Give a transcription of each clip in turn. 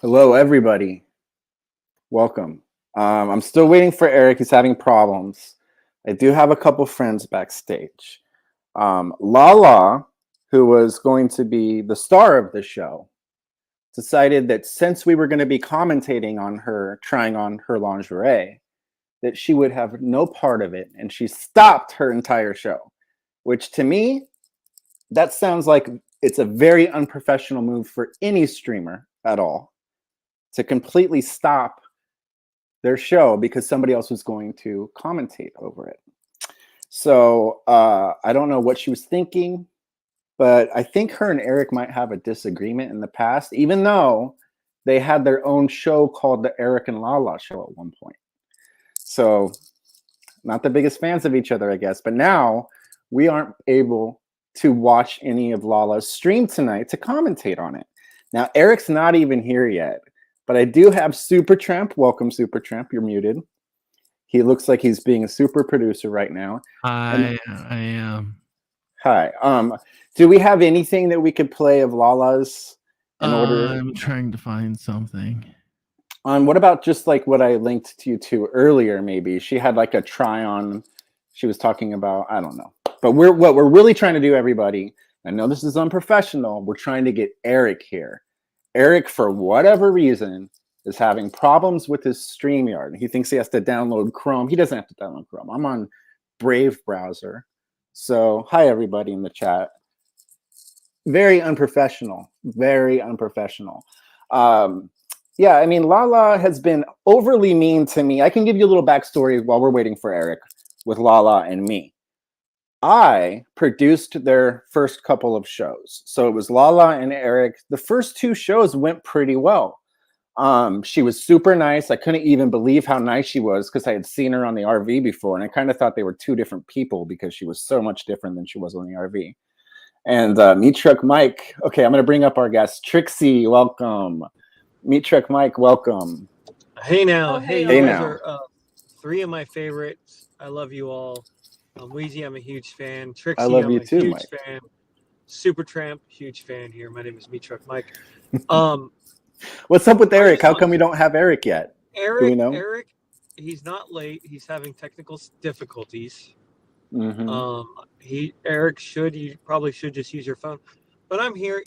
Hello, everybody. Welcome. I'm still waiting for Eric. He's having problems. I do have a couple friends backstage. Lala, who was going to be the star of the show, decided that since we were going to be commentating on her trying on her lingerie, that she would have no part of it, and she stopped her entire show, which to me, that sounds like it's a very unprofessional move for any streamer at all to completely stop their show because somebody else was going to commentate over it. So I don't know what she was thinking, but I think her and Eric might have a disagreement in the past, even though they had their own show called the Eric and Lala show at one point. So not the biggest fans of each other, I guess. But now we aren't able to watch any of Lala's stream tonight to commentate on it. Now, Eric's not even here yet. But I do have Supertramp. Welcome, Supertramp. You're muted. He looks like he's being a super producer right now. I am. Hi. Do we have anything that we could play of Lala's in order? I'm trying to find something. What about just like what I linked to you to earlier? Maybe she had like a try on. She was talking about. I don't know. But what we're really trying to do, everybody. I know this is unprofessional. We're trying to get Eric here. Eric, for whatever reason, is having problems with his StreamYard. He thinks he has to download Chrome. He doesn't have to download Chrome. I'm on Brave browser. So, hi, everybody in the chat. Very unprofessional. Very unprofessional. Yeah, I mean, Lala has been overly mean to me. I can give you a little backstory while we're waiting for Eric with Lala and me. I produced their first couple of shows. So it was Lala and Eric. The first two shows went pretty well. She was super nice. I couldn't even believe how nice she was because I had seen her on the RV before. And I kind of thought they were two different people because she was so much different than she was on the RV. And Meat Truck Mike. Okay, I'm going to bring up our guest. Trixie, welcome. Meat Truck Mike, welcome. Hey now. Hey, Hey you now. guys are three of my favorites. I love you all. Weezy, I'm a huge fan. Trixie, I love I'm you a too, huge Mike. fan. Supertramp, huge fan here. My name is Meat Truck Mike. What's up with Eric? How come we don't have Eric yet? Do we know? Eric, he's not late. He's having technical difficulties. Mm-hmm. You probably should just use your phone. But I'm here.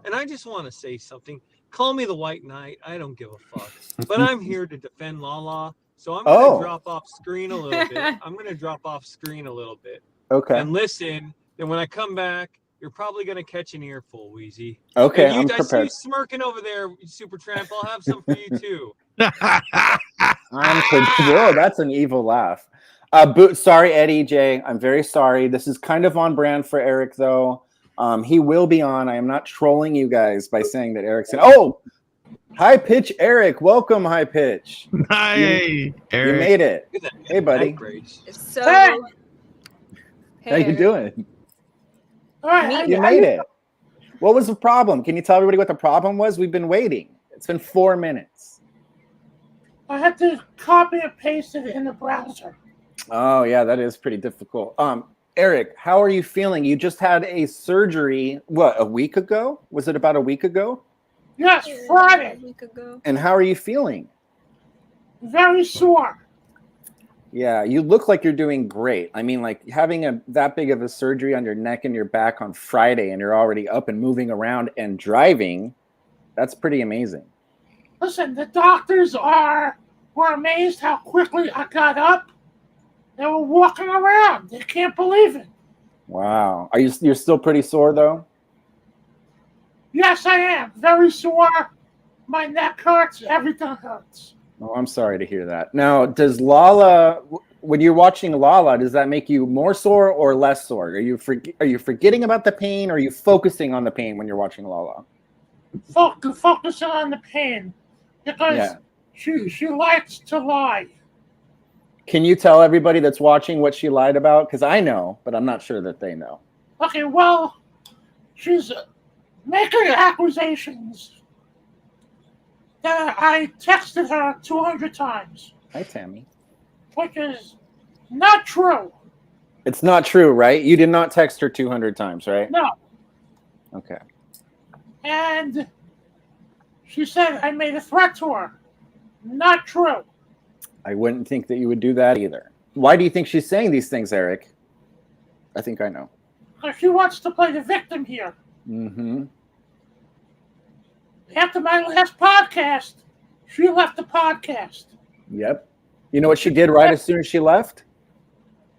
And I just want to say something. Call me the White Knight. I don't give a fuck. But I'm here to defend Lala. So I'm going to drop off screen a little bit. Okay. And listen. Then when I come back, you're probably going to catch an earful, Wheezy. Okay, I'm prepared. I see you smirking over there, Supertramp. I'll have some for you too. Whoa, that's an evil laugh. Sorry, Eddie J. I'm very sorry. This is kind of on brand for Eric, though. He will be on. I am not trolling you guys by saying that Eric's in. Oh, High Pitch Eric. Welcome, High Pitch. Hi, Eric. You made it. Hey, buddy. So, How you doing? All right, you made it. What was the problem? Can you tell everybody what the problem was? We've been waiting. It's been 4 minutes. I had to copy and paste it in the browser. Oh, yeah, that is pretty difficult. Eric, how are you feeling? You just had a surgery, what, a week ago? Was it about a week ago? Yes, Friday. A week ago. And how are you feeling? Very sore. Yeah, you look like you're doing great. I mean, like having that big of a surgery on your neck and your back on Friday and you're already up and moving around and driving, that's pretty amazing. Listen, the doctors were amazed how quickly I got up. They were walking around. They can't believe it. Wow. You're still pretty sore though? Yes, I am. Very sore. My neck hurts. Everything hurts. Oh, I'm sorry to hear that. Now, does Lala, when you're watching Lala, does that make you more sore or less sore? Are you forgetting about the pain or are you focusing on the pain when you're watching Lala? Focusing on the pain because she likes to lie. Can you tell everybody that's watching what she lied about? Because I know, but I'm not sure that they know. Okay, well, she's making accusations that I texted her 200 times. Hi, Tammy. Which is not true. It's not true, right? You did not text her 200 times, right? No. Okay. And She said I made a threat to her. Not true. I wouldn't think that you would do that either. Why do you think she's saying these things, Eric? I think I know. Because she wants to play the victim here. Mm-hmm. After my last podcast, she left the podcast. Yep. You know what she did right as soon as she left?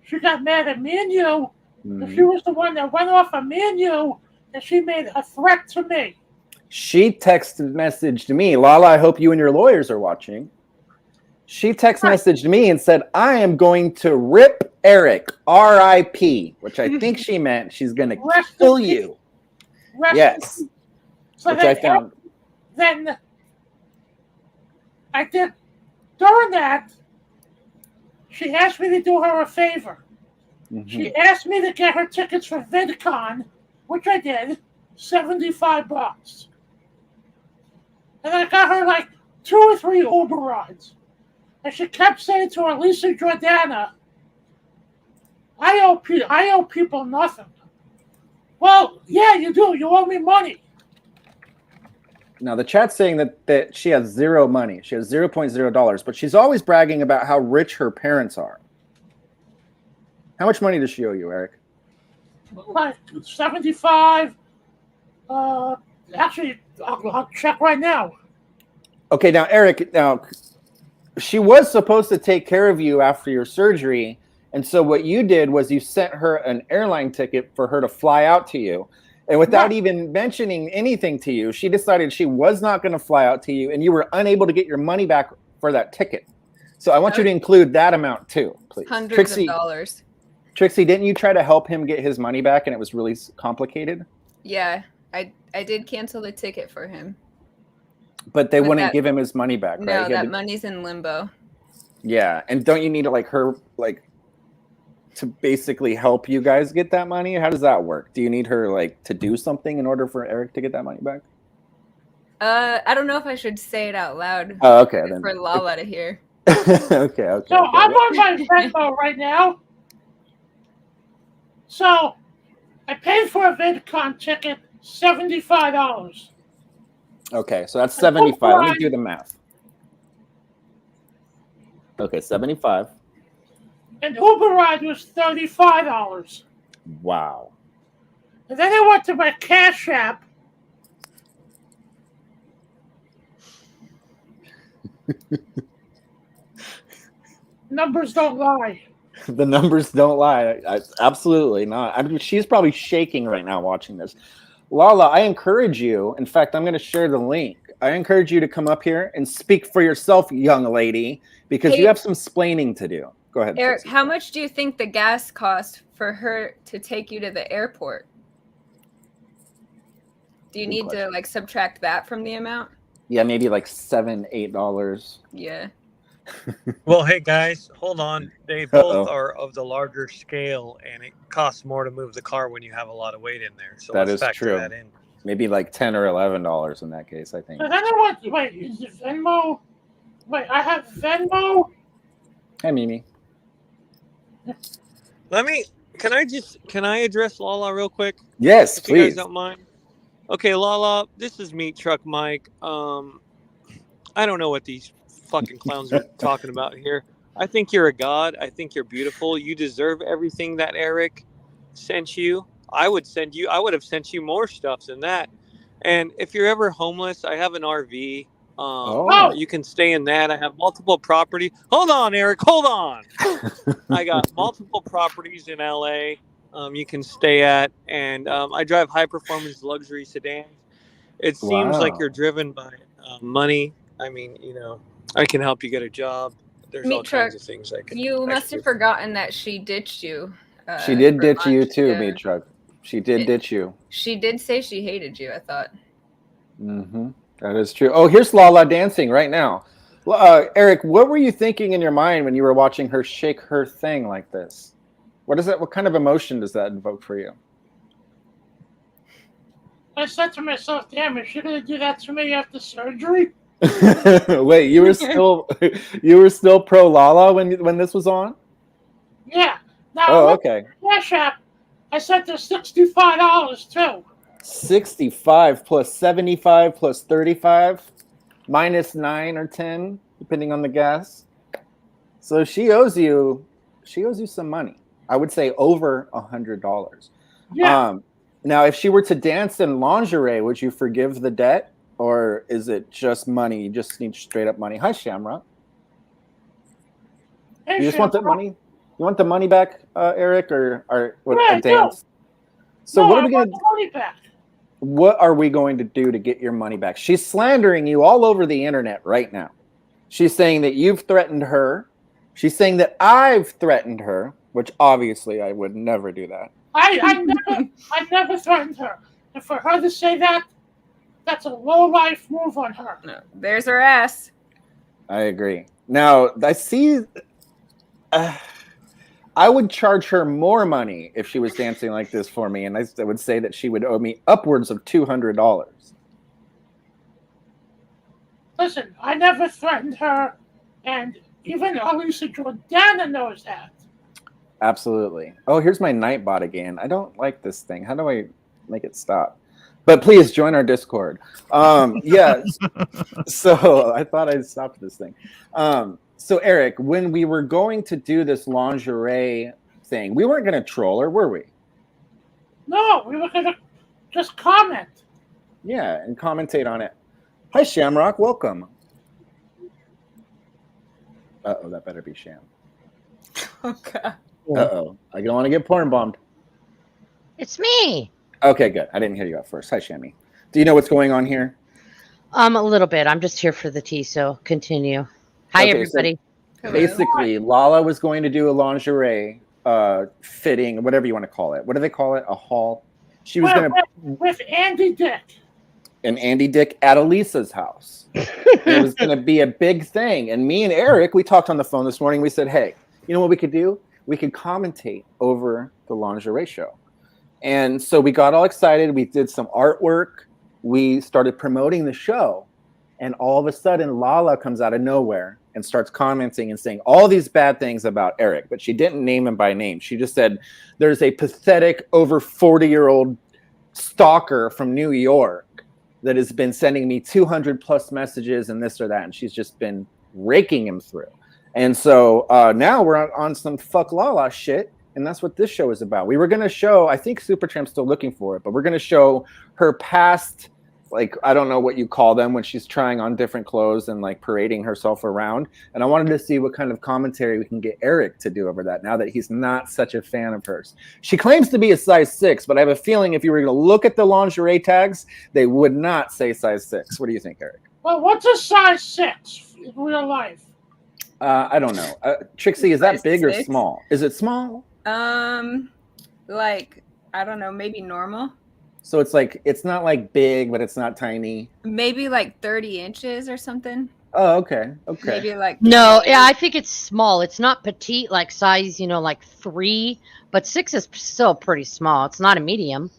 She got mad at me and you. Mhm. She was the one that went off on me and you, and she made a threat to me. She texted messaged me, Lala, I hope you and your lawyers are watching. She text messaged me and said, I am going to rip Eric, R.I.P., which I think she meant she's going to kill you. Yes. So which I found. Then I did, during that, she asked me to do her a favor. Mhm. She asked me to get her tickets for VidCon, which I did, $75. And I got her like 2 or 3 Uber rides. And she kept saying to her, Lisa Jordana, I owe people nothing. Well, yeah, you do. You owe me money. Now, the chat's saying that she has zero money. She has $0.0, but she's always bragging about how rich her parents are. How much money does she owe you, Eric? Like 75. Actually, I'll check right now. Okay, now, Eric, she was supposed to take care of you after your surgery. And so what you did was you sent her an airline ticket for her to fly out to you. And without even mentioning anything to you, she decided she was not going to fly out to you, and you were unable to get your money back for that ticket. So I want you to include that amount too, please. Hundreds of dollars. Trixie, didn't you try to help him get his money back, and it was really complicated? Yeah, I did cancel the ticket for him. But they wouldn't give him his money back, right? No, that money's in limbo. Yeah, and don't you need her to basically help you guys get that money? How does that work? Do you need her to do something in order for Eric to get that money back? I don't know if I should say it out loud. Oh, okay, then. For Lala to hear. okay. So I'm on my Venmo right now. So I paid for a VidCon ticket, $75. Okay, so that's 75. Let me do the math. Okay, 75. And Uber ride was $35. Wow. And then I went to my Cash App. Numbers don't lie. The numbers don't lie. Absolutely not. I mean, she's probably shaking right now watching this. Lala, I encourage you. In fact, I'm going to share the link. I encourage you to come up here and speak for yourself, young lady, because you have some splaining to do. Go ahead. Eric, how much do you think the gas cost for her to take you to the airport? Do you need to subtract that from the amount? Yeah, maybe $7, $8. Yeah. Well, hey guys, hold on. They both are of the larger scale, and it costs more to move the car when you have a lot of weight in there. So that let's is factor true. that in. Maybe $10 or $11 in that case, I think. So then I went, wait, is it Venmo? Wait, I have Venmo? Hey, Mimi. Can I address Lala real quick? Yes, if please. You guys don't mind. Okay, Lala, this is Meat Truck Mike. I don't know what these fucking clowns are talking about here. I think you're a god. I think you're beautiful. You deserve everything that Eric sent you. I would have sent you more stuff than that. And if you're ever homeless, I have an RV. You can stay in that. I have multiple properties. Hold on, Eric. Hold on. I got multiple properties in LA. You can stay at, and I drive high performance luxury sedans. It seems like you're driven by money. I mean, I can help you get a job. There's all kinds of things I can. You must have forgotten that she ditched you. She did ditch you too, Meat Truck. She did ditch you. She did say she hated you, I thought. Mm-hmm. That is true. Oh, here's Lala dancing right now. Eric, what were you thinking in your mind when you were watching her shake her thing like this? What kind of emotion does that invoke for you? I said to myself, damn, is she going to do that to me after surgery? Wait, you were still pro Lala when this was on? Yeah. Now, okay. Cash App, I sent her $65 too. 65 plus 75 plus 35. minus 9 or 10, depending on the gas. So she owes you some money. I would say over $100. Yeah. Now, if she were to dance in lingerie, would you forgive the debt, or is it just money? You just need straight up money. Hi, Shamrock. Hey, You just want the Shamrock. money? You want the money back, Eric, or what, Yeah, I a do. dance? So No, what are I we gonna? want the money back. What are we going to do to get your money back? She's slandering you all over the internet right now. She's saying that you've threatened her. She's saying that I've threatened her, which obviously I would never do that. I never threatened her. And for her to say that, that's a low life move on her. No, there's her ass. I agree. Now, I see. I would charge her more money if she was dancing like this for me, and I would say that she would owe me upwards of $200. Listen, I never threatened her, and even Elisa Jordana knows that. Absolutely. Oh, here's my Nightbot again. I don't like this thing. How do I make it stop? But please join our Discord. Yeah. So I thought I'd stopped this thing. So Eric, when we were going to do this lingerie thing, we weren't going to troll her, were we? No, we were going to just comment. Yeah, and commentate on it. Hi, Shamrock. Welcome. Uh-oh, that better be Sham. Okay. Uh-oh. I don't want to get porn bombed. It's me. Okay, good. I didn't hear you at first. Hi, Shammy. Do you know what's going on here? A little bit. I'm just here for the tea, so continue. Hi, Okay, everybody. Hello. Basically, Lala was going to do a lingerie fitting, whatever you want to call it. What do they call it? A haul? She was going to... With Andy Dick. And Andy Dick at Elisa's house. It was going to be a big thing. And me and Eric, we talked on the phone this morning. We said, hey, you know what we could do? We could commentate over the lingerie show. And so we got all excited. We did some artwork. We started promoting the show. And all of a sudden, Lala comes out of nowhere and starts commenting and saying all these bad things about Eric. But she didn't name him by name. She just said, there's a pathetic over 40-year-old stalker from New York that has been sending me 200 plus messages and this or that. And she's just been raking him through. And so now we're on some fuck Lala shit. And that's what this show is about. We were going to show, I think Supertramp's still looking for it, but we're going to show her past, like, I don't know what you call them when she's trying on different clothes and like parading herself around. And I wanted to see what kind of commentary we can get Eric to do over that now that he's not such a fan of hers. She claims to be a size 6, but I have a feeling if you were going to look at the lingerie tags, they would not say size 6. What do you think, Eric? Well, what's a size 6 in real life? I don't know. Trixie, is that Size big or 6? small? Is it small? Like, I don't know, maybe normal. So it's like, it's not like big, but it's not tiny. Maybe like 30 inches or something. Oh, okay. Okay. Maybe like No, yeah, I think it's small. It's not petite, like size, like 3, but 6 is still pretty small. It's not a medium.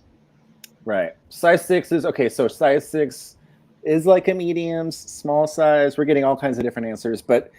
Right. Size 6 is, okay, so size 6 is like a medium, small size. We're getting all kinds of different answers, but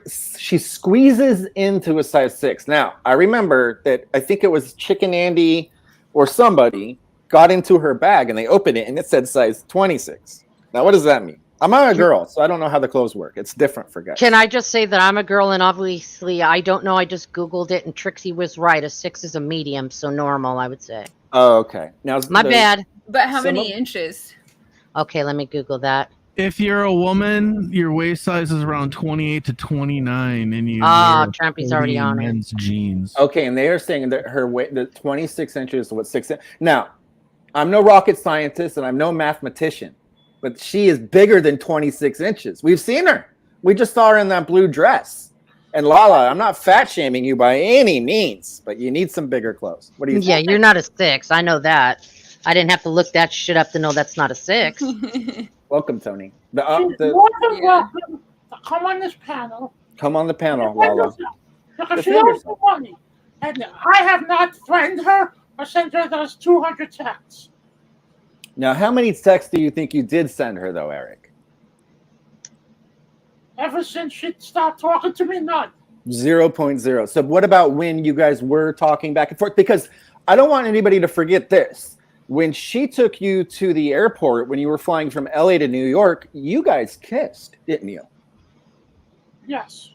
she squeezes into a size 6. Now, I remember that I think it was Chicken Andy or somebody got into her bag and they opened it and it said size 26. Now, what does that mean? I'm not a girl, so I don't know how the clothes work. It's different for guys. Can I just say that I'm a girl and obviously I don't know. I just Googled it and Trixie was right. A 6 is a medium, so normal, I would say. Oh, okay. Now, My bad. But how Some many of- inches? Okay, let me Google that. If you're a woman, your waist size is around 28 to 29, and you Ah, wear Trampy's already 40 on it. men's jeans. Okay, and they are saying that her weight, the 26 inches, what 6? Now, I'm no rocket scientist and I'm no mathematician, but she is bigger than 26 inches. We've seen her. We just saw her in that blue dress. And Lala, I'm not fat shaming you by any means, but you need some bigger clothes. What do you Yeah, think? you're not a 6. I know that. I didn't have to look that shit up to know that's not a 6. Welcome, Tony. She's more than welcome to come on this panel. Come on the panel, Lala. Because she Defend owes me money. And I have not threatened her or sent her those 200 texts. Now, how many texts do you think you did send her, though, Eric? Ever since she stopped talking to me, none. 0.0. So what about when you guys were talking back and forth? Because I don't want anybody to forget this. when she took you to the airport when you were flying from LA to New York, you guys kissed, didn't you? Yes.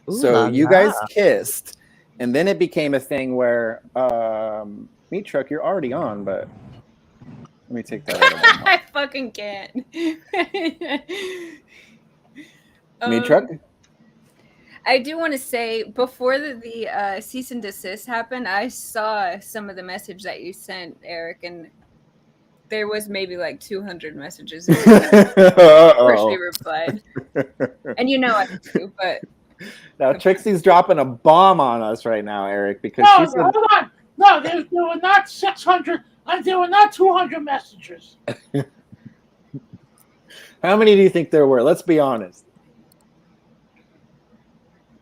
Ooh So la you la. guys kissed, and then it became a thing where Meat Truck, you're already on, but let me take that out of one more. I fucking can't. Meat Truck? I do want to say before the cease and desist happened, I saw some of the message that you sent, Eric, and there was maybe like 200 messages before she replied. And you know I do, but Now Trixie's dropping a bomb on us right now, Eric, because No, she said hold on. No, there were not 600. There were not 200 messages. how many do you think there were? Let's be honest.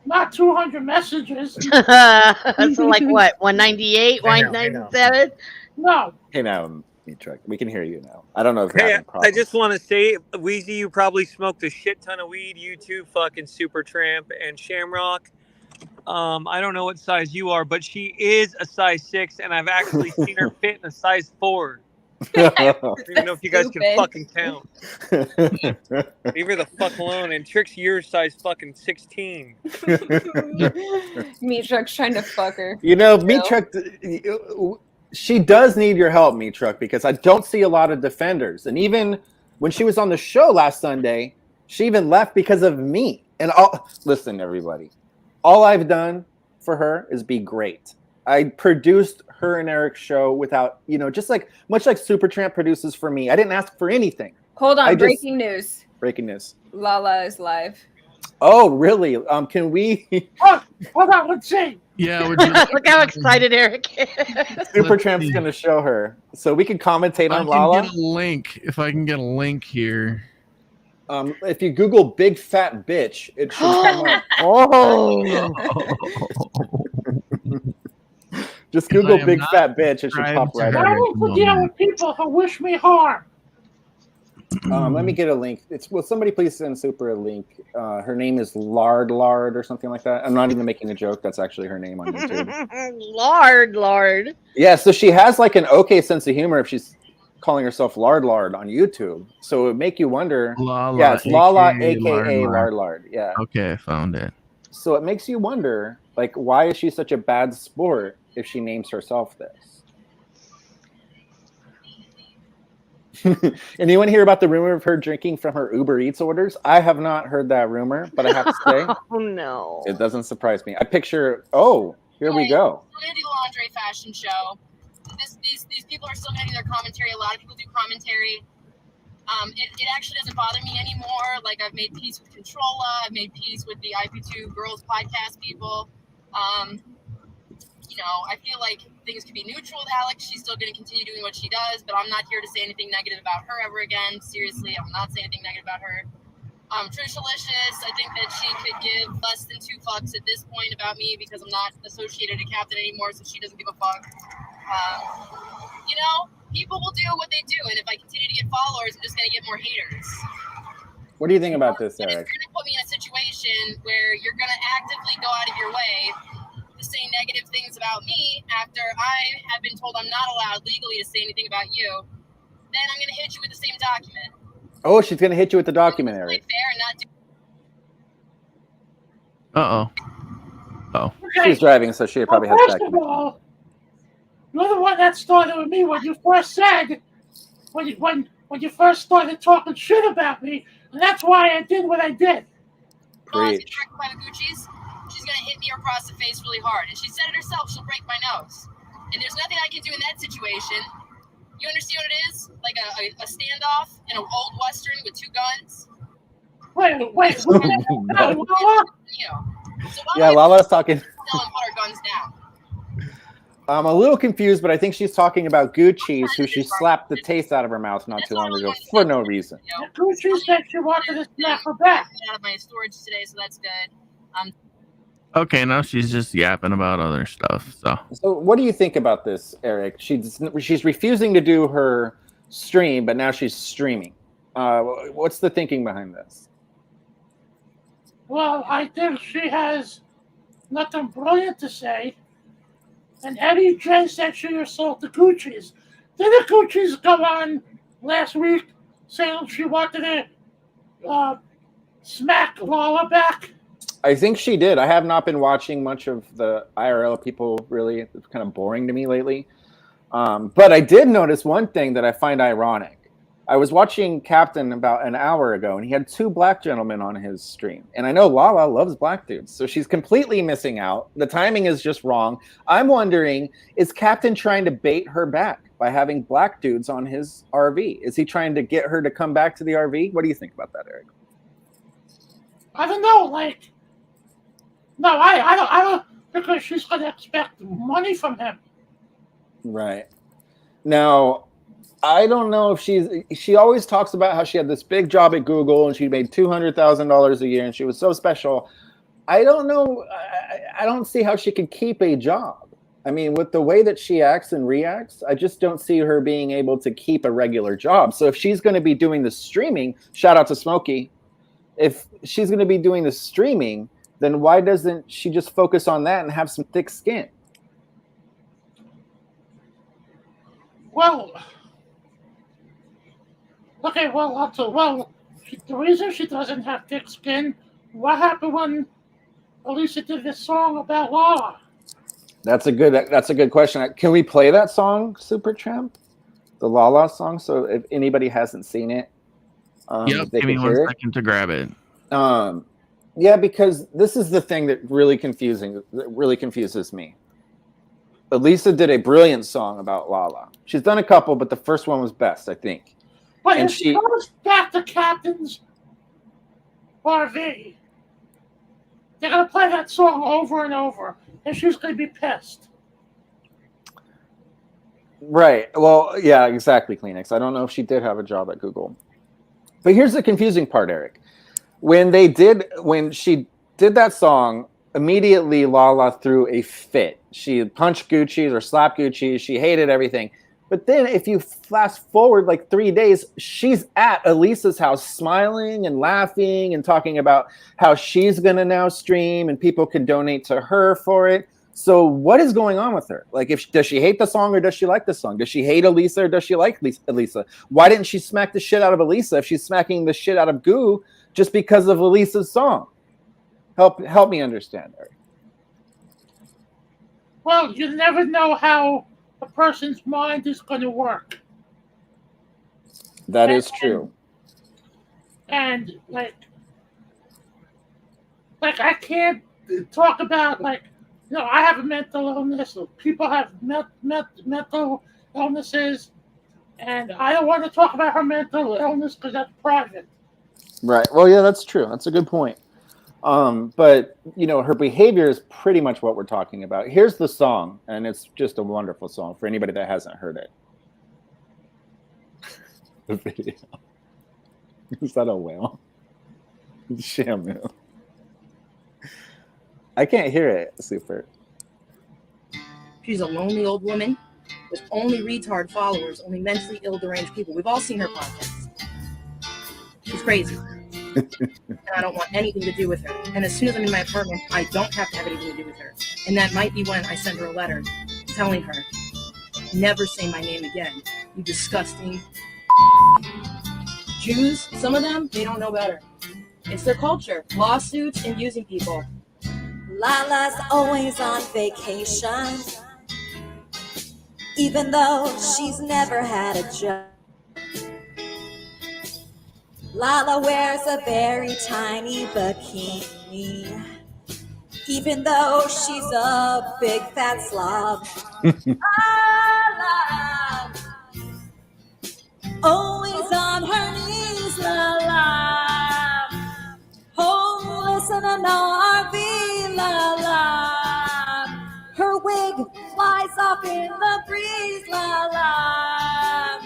Not 200 messages. So like what? 198, I know. 197? No. Hey now, Meat Truck, we can hear you now. I don't know if you're Hey, having problems. I just want to say, Weezy, you probably smoked a shit ton of weed. You too, fucking Supertramp and Shamrock. I don't know what size you are, but she is a size 6, and I've actually seen her fit in a size 4. I don't even know if you guys can fucking count. Leave her the fuck alone. And Trix, you're size fucking 16. Meat Truck's trying to fuck her. You know, Meat Truck, she does need your help, Meat Truck, because I don't see a lot of defenders. And even when she was on the show last Sunday, she even left because of me. And listen, everybody, all I've done for her is be great. I produced her and Eric's show without, just like much like Supertramp produces for me. I didn't ask for anything. Hold on, breaking news. Breaking news. Lala is live. Oh, really? Can we? Oh, hold on, let's see. Yeah, Look how excited Eric is. Supertramp's going to show her, so we can commentate on Lala. Get a link if I can get a link here. If you Google "big fat bitch," it should come up. Oh. Just Google I am "big not fat bitch." It should pop right subscribed I up. to don't deal with people who wish me harm. Let me get a link. Will somebody please send Super a link? Her name is Lard or something like that. I'm not even making a joke. That's actually her name on YouTube. Lord. Yeah, so she has like an okay sense of humor if she's calling herself Lard on YouTube. So it would make you wonder. Lala, Yeah, it's Lala, aka aka Lard. Lard. Yeah. Okay, I found it. So it makes you wonder, like, why is she such a bad sport if she names herself this? Anyone hear about the rumor of her drinking from her Uber Eats orders? I have not heard that rumor, but I have to say, Oh no. it doesn't surprise me. I picture, here we go. We're gonna do the lingerie fashion show. These people are still gonna do their commentary. A lot of people do commentary. It actually doesn't bother me anymore. Like, I've made peace with Controlla. I've made peace with the IP2 Girls podcast people. I feel like things could be neutral with Alex. She's still going to continue doing what she does, but I'm not here to say anything negative about her ever again. Seriously, I will not say anything negative about her. Trishalicious, I think that she could give less than 2 fucks at this point about me because I'm not associated to Captain anymore, so she doesn't give a fuck. People will do what they do, and if I continue to get followers, I'm just going to get more haters. What do you think about this, But if Eric? you're going to put me in a situation where you're going to actively go out of your way to say negative things about me after I have been told I'm not allowed legally to say anything about you, then I'm going to hit you with the same document. Oh, she's going to hit you with the document, Eric. Fair and not do Okay. She's driving, so she probably has First of document. all, you're the one that started with me when you first said, when you first started talking shit about me, and that's why I did what I did. Preach. Gucci's, she's going to hit me across the face really hard. And she said it herself, she'll break my nose. And there's nothing I can do in that situation. You understand what it is? Like a standoff in an old Western with 2 guns? Wait. So Yeah, Lala's talking. Tell them put our guns down. I'm a little confused, but I think she's talking about Gucci's, who she slapped the taste out of her mouth not too long ago for no reason. Gucci said she wanted to snap her back. Out of my storage today, so that's good. Okay, now she's just yapping about other stuff. So what do you think about this, Eric? She's refusing to do her stream, but now she's streaming. What's the thinking behind this? Well, I think she has nothing brilliant to say. And Eddie J said she assaulted Gucci's. Didn't Gucci's go on last week saying she wanted to smack Lala back? I think she did. I have not been watching much of the IRL people. Really, it's kind of boring to me lately. But I did notice one thing that I find ironic. I was watching Captain about an hour ago, and he had 2 black gentlemen on his stream. And I know Lala loves black dudes, so she's completely missing out. The timing is just wrong. I'm wondering, is Captain trying to bait her back by having black dudes on his RV? Is he trying to get her to come back to the RV? What do you think about that, Eric? I don't know. Like, no, I don't, because she's gonna expect money from him. Right. Now, I don't know if she always talks about how she had this big job at Google and she made $200,000 a year and she was so special. I don't know. I don't see how she could keep a job. I mean, with the way that she acts and reacts, I just don't see her being able to keep a regular job. So if she's going to be doing the streaming, shout out to Smokey. If she's going to be doing the streaming, then why doesn't she just focus on that and have some thick skin? Well, okay, the reason she doesn't have thick skin, what happened when Elisa did this song about Lala? That's a good question. Can we play that song, Supertramp? The Lala song, so if anybody hasn't seen it, Yep, they give me can 1 hear second to grab it. it. Yeah, because this is the thing that really confuses me. Elisa did a brilliant song about Lala. She's done a couple, but the first one was best, I think. But And if she goes back to Captain's RV, they're gonna play that song over and over, and she's gonna be pissed. Right. Well, yeah, exactly, Kleenex. I don't know if she did have a job at Google. But here's the confusing part, Eric. When she did that song, immediately Lala threw a fit. She punched Gucci or slapped Gucci. She hated everything. But then if you fast forward like 3 days, she's at Elisa's house smiling and laughing and talking about how she's going to now stream and people can donate to her for it. So what is going on with her? Like, does she hate the song or does she like the song? Does she hate Elisa or does she like Elisa? Why didn't she smack the shit out of Elisa if she's smacking the shit out of Goo just because of Elisa's song? Help me understand, Eric. Well, you never know how a person's mind is going to work. That is true. And like I can't talk about I have a mental illness. People have mental illnesses, and I don't want to talk about her mental illness because that's private. Right. Well, yeah, that's true. That's a good point. But her behavior is pretty much what we're talking about. Here's the song, and it's just a wonderful song for anybody that hasn't heard it. The video. Is that a whale? Shamu. I can't hear it, Super. She's a lonely old woman with only retard followers, only mentally ill, deranged people. We've all seen her podcasts. She's crazy. And I don't want anything to do with her. And as soon as I'm in my apartment, I don't have to have anything to do with her. And that might be when I send her a letter telling her, never say my name again, you disgusting Jews. Some of them, they don't know better. It's their culture. Lawsuits and using people. Lala's always on vacation, even though she's never had a job. Lala wears a very tiny bikini, even though she's a big fat slob. Lala, always on her knees, Lala. Homeless in an RV, Lala. Her wig flies off in the breeze, Lala.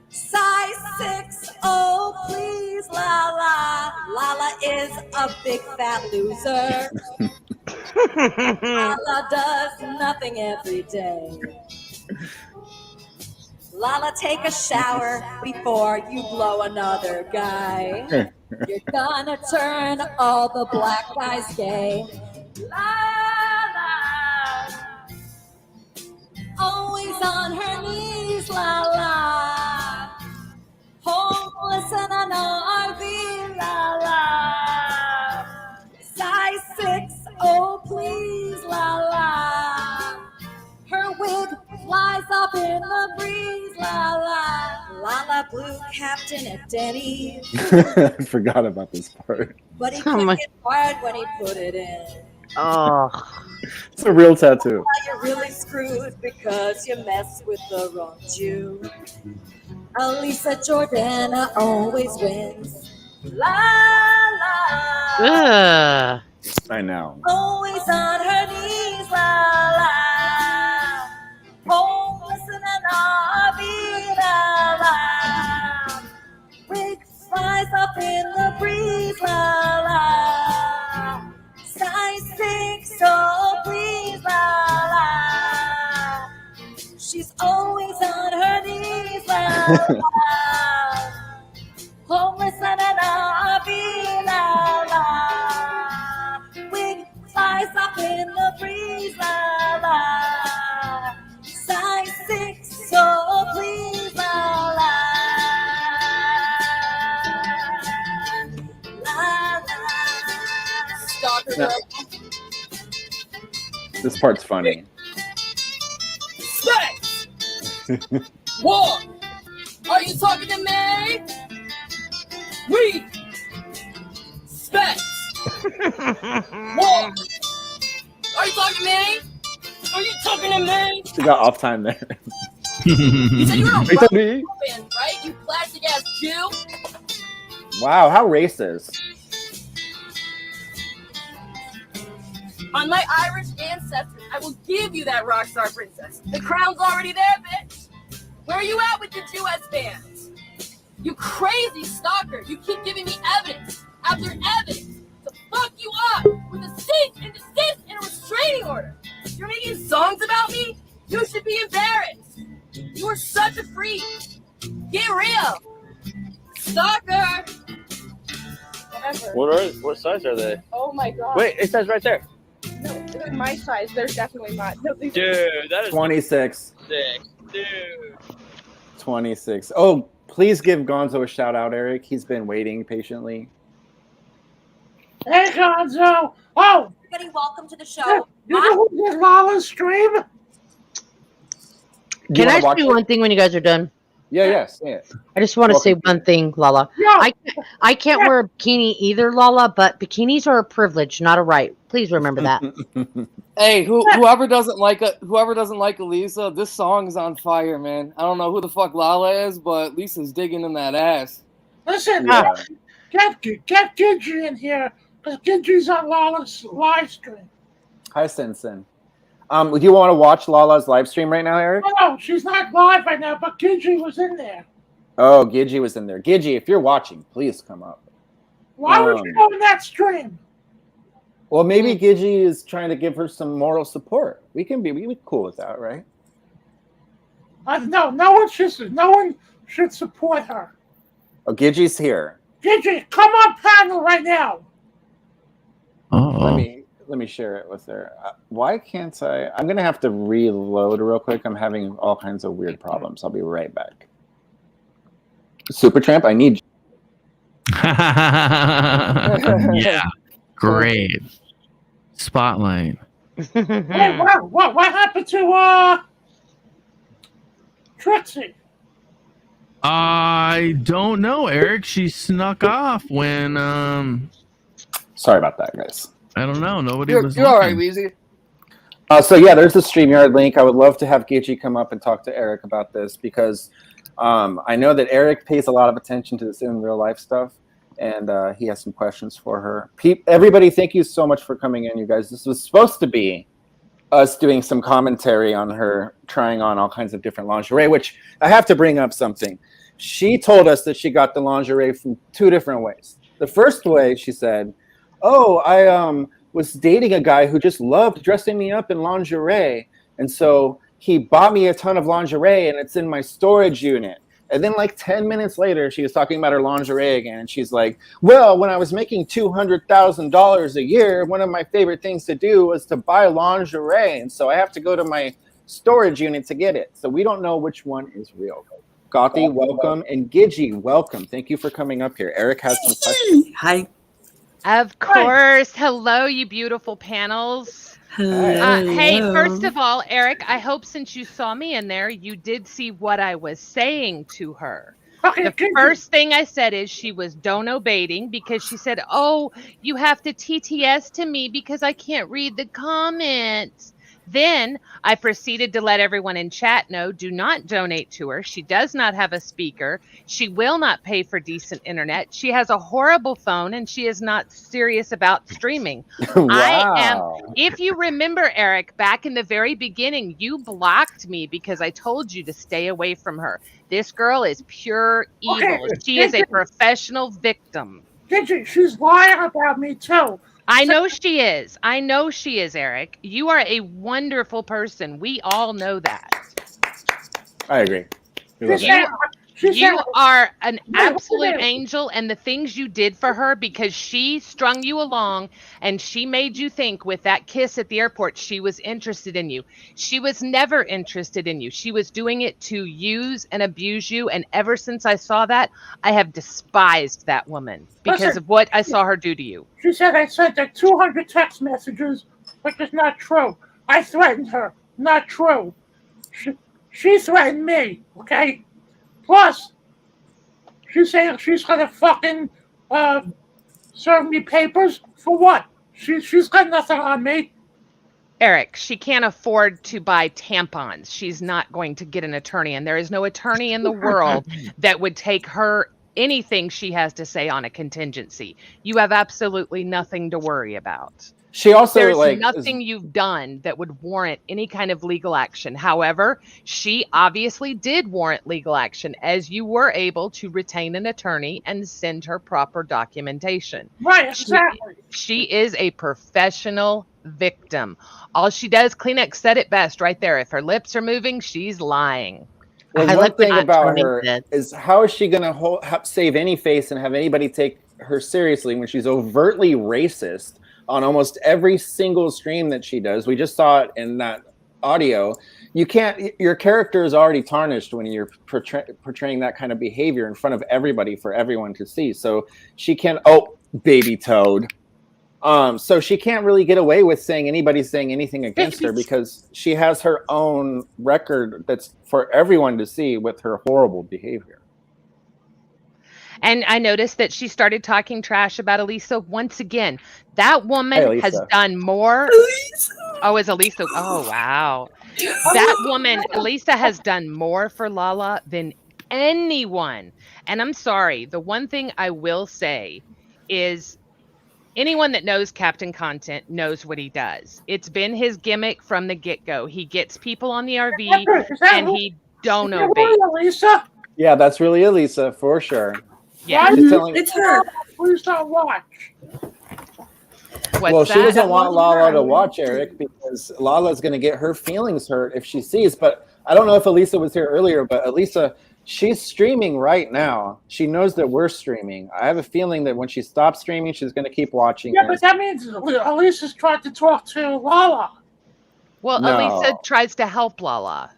Size 6, oh please, Lala. Lala is a big fat loser. Lala does nothing every day. Lala, take a shower before you blow another guy. You're gonna turn all the black guys gay. Lala, always on her knees, please, la la. Homeless in an RV, la la. Size 6, oh please, la la. Her wig flies up in the breeze, la la. Lala blue captain at Denny's. I forgot about this part. But he Oh couldn't my- get fired when he put it in. Oh. It's a real tattoo. Now you're really screwed because you mess with the wrong Jew. Elisa Jordana always wins. La la. Ugh. I know. Always on her knees, la la. Homeless in an RV, la la. Wig flies up in the breeze, la la. Size 6, so please, la la. She's always on her knees, la la. Homeless in an RV, la la. Wig flies up in the breeze, la la. Size 6, so please, la la. La la. Stalker No. girl. This part's funny. Specs! What? Are you talking to me? We! Specs! What? Are you talking to me? Are you talking to me? She got off time there. You said you were a Are you rock talking to me? fan, right? You plastic ass Jew? Wow, how racist. On my Irish ancestors, I will give you that rock star princess. The crown's already there, bitch. Where are you at with your Jewess fans? You crazy stalker. You keep giving me evidence after evidence to fuck you up with a cease and desist and a restraining order. You're making songs about me? You should be embarrassed. You are such a freak. Get real. Stalker. Whatever. What size are they? Oh my god. Wait, it says right there. No, they're my size. They're definitely not. No, these Dude, that is 26. sick. Dude. 26. Oh, please give Gonzo a shout out, Eric. He's been waiting patiently. Hey, Gonzo. Oh, Everybody, welcome to the show. you know who did Lala's stream? Do you Can wanna I watch do it? one thing when you guys are done? Yeah, say it. I just want to say one thing, Lala. Yeah. I can't wear a bikini either, Lala, but bikinis are a privilege, not a right. Please remember that. Hey, whoever doesn't like Elisa, this song is on fire, man. I don't know who the fuck Lala is, but Lisa's digging in that ass. Listen, Yeah. get Gidgy in here because Gidgy's on Lala's live stream. Hi, Sensen. Do you want to watch Lala's live stream right now, Eric? No, she's not live right now, but Gidgy was in there. Oh, Gidgy was in there. Gidgy, if you're watching, please come up. Why would you go in that stream? Well, maybe Gidgy is trying to give her some moral support. We be cool with that, right? No one should support her. Oh, Gidgy's here. Gidgy, come on panel right now. Oh. Let me share it with her. Why can't I? I'm gonna have to reload real quick. I'm having all kinds of weird problems. I'll be right back. Supertramp, I need. Yeah. Great. Spotlight. Hey, what happened to Trixie? I don't know, Eric. She snuck off when Sorry about that, guys. I don't know. Nobody You're was all right, looking. Weezy. So yeah, there's the StreamYard link. I would love to have Gidgy come up and talk to Eric about this because I know that Eric pays a lot of attention to this in real life stuff, and he has some questions for her. Everybody, thank you so much for coming in, you guys. This was supposed to be us doing some commentary on her trying on all kinds of different lingerie, which I have to bring up something. She told us that she got the lingerie from 2 different ways. The first way, she said, oh, I was dating a guy who just loved dressing me up in lingerie. And so he bought me a ton of lingerie and it's in my storage unit. And then like 10 minutes later, she was talking about her lingerie again. And she's like, well, when I was making $200,000 a year, one of my favorite things to do was to buy lingerie. And so I have to go to my storage unit to get it. So we don't know which one is real. Gothi, welcome. And Gidgy, welcome. Thank you for coming up here. Eric has some questions. Hi. Of course. Hello, you beautiful panels. Hello. Hey, first of all, Eric, I hope since you saw me in there, you did see what I was saying to her. Okay, The first thing I said is she was dono baiting because she said, oh, you have to TTS to me because I can't read the comments. Then I proceeded to let everyone in chat know, do not donate to her. She does not have a speaker. She will not pay for decent internet. She has a horrible phone and she is not serious about streaming. Wow. If you remember, Eric, back in the very beginning, you blocked me because I told you to stay away from her. This girl is pure evil. She is a professional victim. She's lying about me too. I know she is. I know she is, Eric. You are a wonderful person. We all know that. I agree. You are an absolute angel, and the things you did for her because she strung you along and she made you think with that kiss at the airport she was interested in you. She was never interested in you. She was doing it to use and abuse you, and ever since I saw that, I have despised that woman because of what I saw her do to you. She said I sent her 200 text messages, which is not true. I threatened her. Not true. She threatened me, okay? Plus, she's saying she's gonna fucking serve me papers for what? She's got nothing on me. Eric, she can't afford to buy tampons. She's not going to get an attorney, and there is no attorney in the world that would take her anything she has to say on a contingency. You have absolutely nothing to worry about. She also There's nothing you've done that would warrant any kind of legal action. However, she obviously did warrant legal action as you were able to retain an attorney and send her proper documentation. Right, exactly. She is a professional victim. All she does, Kleenex said it best right there. If her lips are moving, she's lying. Well, one thing about her is how is she going to save any face and have anybody take her seriously when she's overtly racist on almost every single stream that she does? We just saw it in that audio. You can't, your character is already tarnished when you're portraying that kind of behavior in front of everybody for everyone to see. So she can't, oh, baby toad. So she can't really get away with saying anybody's saying anything against her because she has her own record that's for everyone to see with her horrible behavior. And I noticed that she started talking trash about Elisa once again. That woman has done more. Oh, is Elisa? Oh, wow. That woman, Elisa, has done more for Lala than anyone. And I'm sorry. The one thing I will say is anyone that knows Captain Content knows what he does. It's been his gimmick from the get-go. He gets people on the RV and he don't obey. Elisa? Yeah, that's really Elisa for sure. Yeah, it's her. Please don't watch. Well, she doesn't want Lala to watch, Eric, because Lala's going to get her feelings hurt if she sees. But I don't know if Elisa was here earlier, but Elisa, she's streaming right now. She knows that we're streaming. I have a feeling that when she stops streaming, she's going to keep watching. Yeah, but that means Elisa's tried to talk to Lala. Well, no. Elisa tries to help Lala.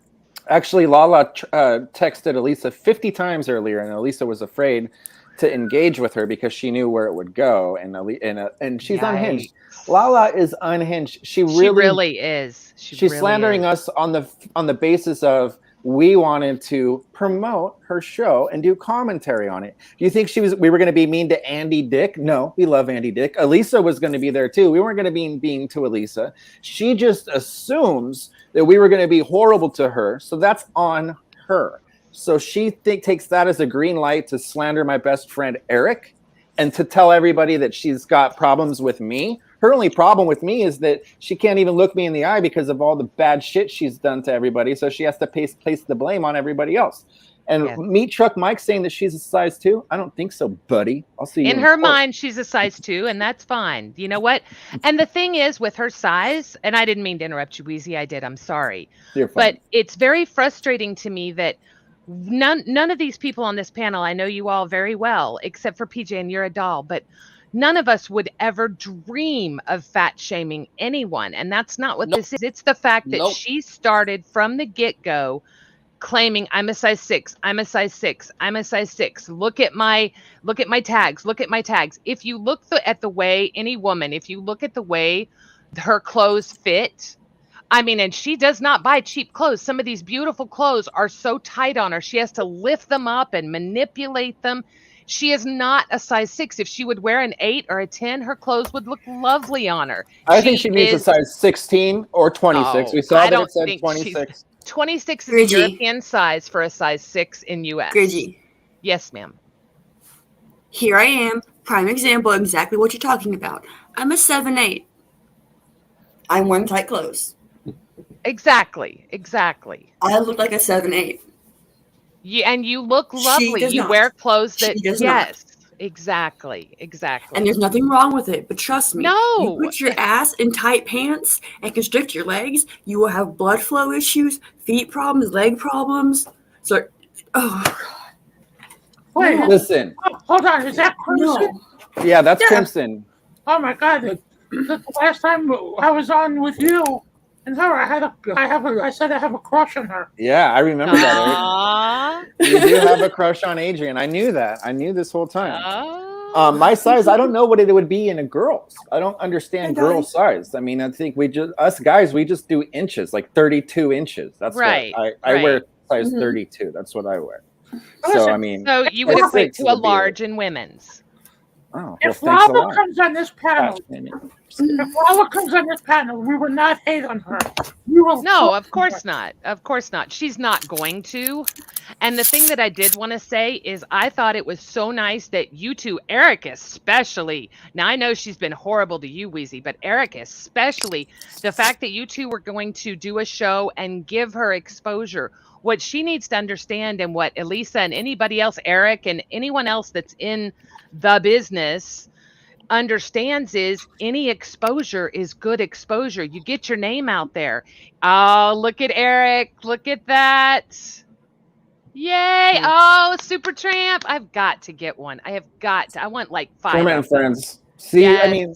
Actually, Lala texted Elisa 50 times earlier, and Elisa was afraid to engage with her because she knew where it would go, and she's unhinged. Lala is unhinged. She really is. She's really slandering us on the basis of we wanted to promote her show and do commentary on it. Do you think we were going to be mean to Andy Dick? No, we love Andy Dick. Elisa was going to be there too. We weren't going to be mean to Elisa. She just assumes that we were going to be horrible to her, so that's on her. So she takes that as a green light to slander my best friend, Eric, and to tell everybody that she's got problems with me. Her only problem with me is that she can't even look me in the eye because of all the bad shit she's done to everybody. So she has to place the blame on everybody else. And Meat Truck Mike saying that she's a size 2. I don't think so, buddy. I'll see you in her mind. She's a size 2, and that's fine. You know what? And the thing is with her size, and I didn't mean to interrupt you, Weezy. I did. I'm sorry. You're fine. But it's very frustrating to me that none of these people on this panel, I know you all very well, except for PJ, and you're a doll, but None of us would ever dream of fat shaming anyone. And that's not what this is. It's the fact that she started from the get-go claiming I'm a size 6, I'm a size 6, I'm a size 6. Look at my tags, look at my tags. If you look at the way any woman, if you look at the way her clothes fit, I mean, and she does not buy cheap clothes. Some of these beautiful clothes are so tight on her. She has to lift them up and manipulate them. She is not a size 6. If she would wear an 8 or a 10, her clothes would look lovely on her. I think she needs a size 16 or 26. We saw that it said 26. 26 is European size for a size 6 in US. Gridgy. Yes, ma'am. Here I am, prime example, exactly what you're talking about. I'm a 7'8". I'm wearing tight clothes. Exactly. I look like a 7'8". And you look lovely. You wear clothes that yes. Exactly. And there's nothing wrong with it, but trust me. No. You put your ass in tight pants and constrict your legs, you will have blood flow issues, feet problems, leg problems. So, oh God. Wait, listen. Hold on, is that Crimson? No. Yeah, that's Crimson. Oh my God! The last time I was on with you and her, I said I have a crush on her. Yeah, I remember that, Eric. You do have a crush on Adrian. I knew that. I knew this whole time. My size, I don't know what it would be in a girl's. I don't understand girl size. I mean, I think us guys, we just do inches, like 32 inches. That's right. What I wear size 32. That's what I wear. So, I mean. So you would equate to a large in women's. Oh, if Lala comes on this panel, we will not hate on her. No, of course not. Of course not. She's not going to. And the thing that I did want to say is I thought it was so nice that you two, Eric especially, now I know she's been horrible to you, Weezy, but Eric especially, the fact that you two were going to do a show and give her exposure. What she needs to understand, and what Elisa and anybody else, Eric and anyone else that's in the business understands, is any exposure is good exposure. You get your name out there. Oh, look at Eric. Look at that. Yay. Oh, Super Tramp. I've got to get one. I want like 5. Kermit and Friends. See, yes. I mean,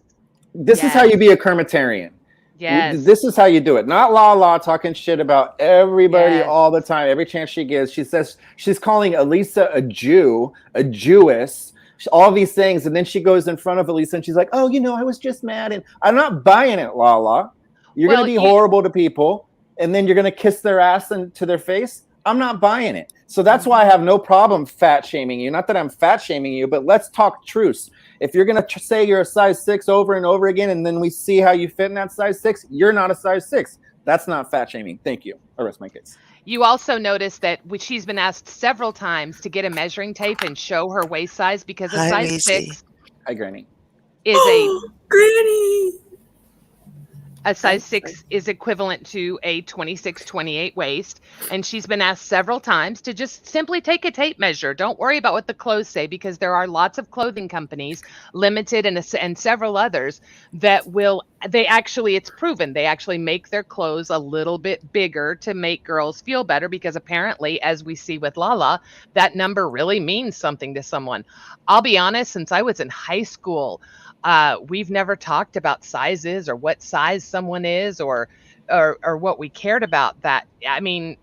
this is how you be a Kermitarian. Yes. This is how you do it. Not Lala talking shit about everybody all the time. Every chance she gets, she says she's calling Elisa a Jew, a Jewess, all these things. And then she goes in front of Elisa and she's like, oh, I was just mad. And I'm not buying it, Lala. You're going to be horrible to people. And then you're going to kiss their ass to their face. I'm not buying it. So that's why I have no problem fat shaming you. Not that I'm fat shaming you, but let's talk truths. If you're going to say you're a size 6 over and over again, and then we see how you fit in that size 6, you're not a size 6. That's not fat shaming. Thank you. I rest my case. You also notice that she's been asked several times to get a measuring tape and show her waist size because a size 6. Hi, Granny. Is a Granny. A size 6 is equivalent to a 26, 28 waist. And she's been asked several times to just simply take a tape measure. Don't worry about what the clothes say, because there are lots of clothing companies, Limited and several others, that it's proven, they actually make their clothes a little bit bigger to make girls feel better, because apparently, as we see with Lala, that number really means something to someone. I'll be honest, since I was in high school, we've never talked about sizes or what size someone is or what we cared about that. I mean,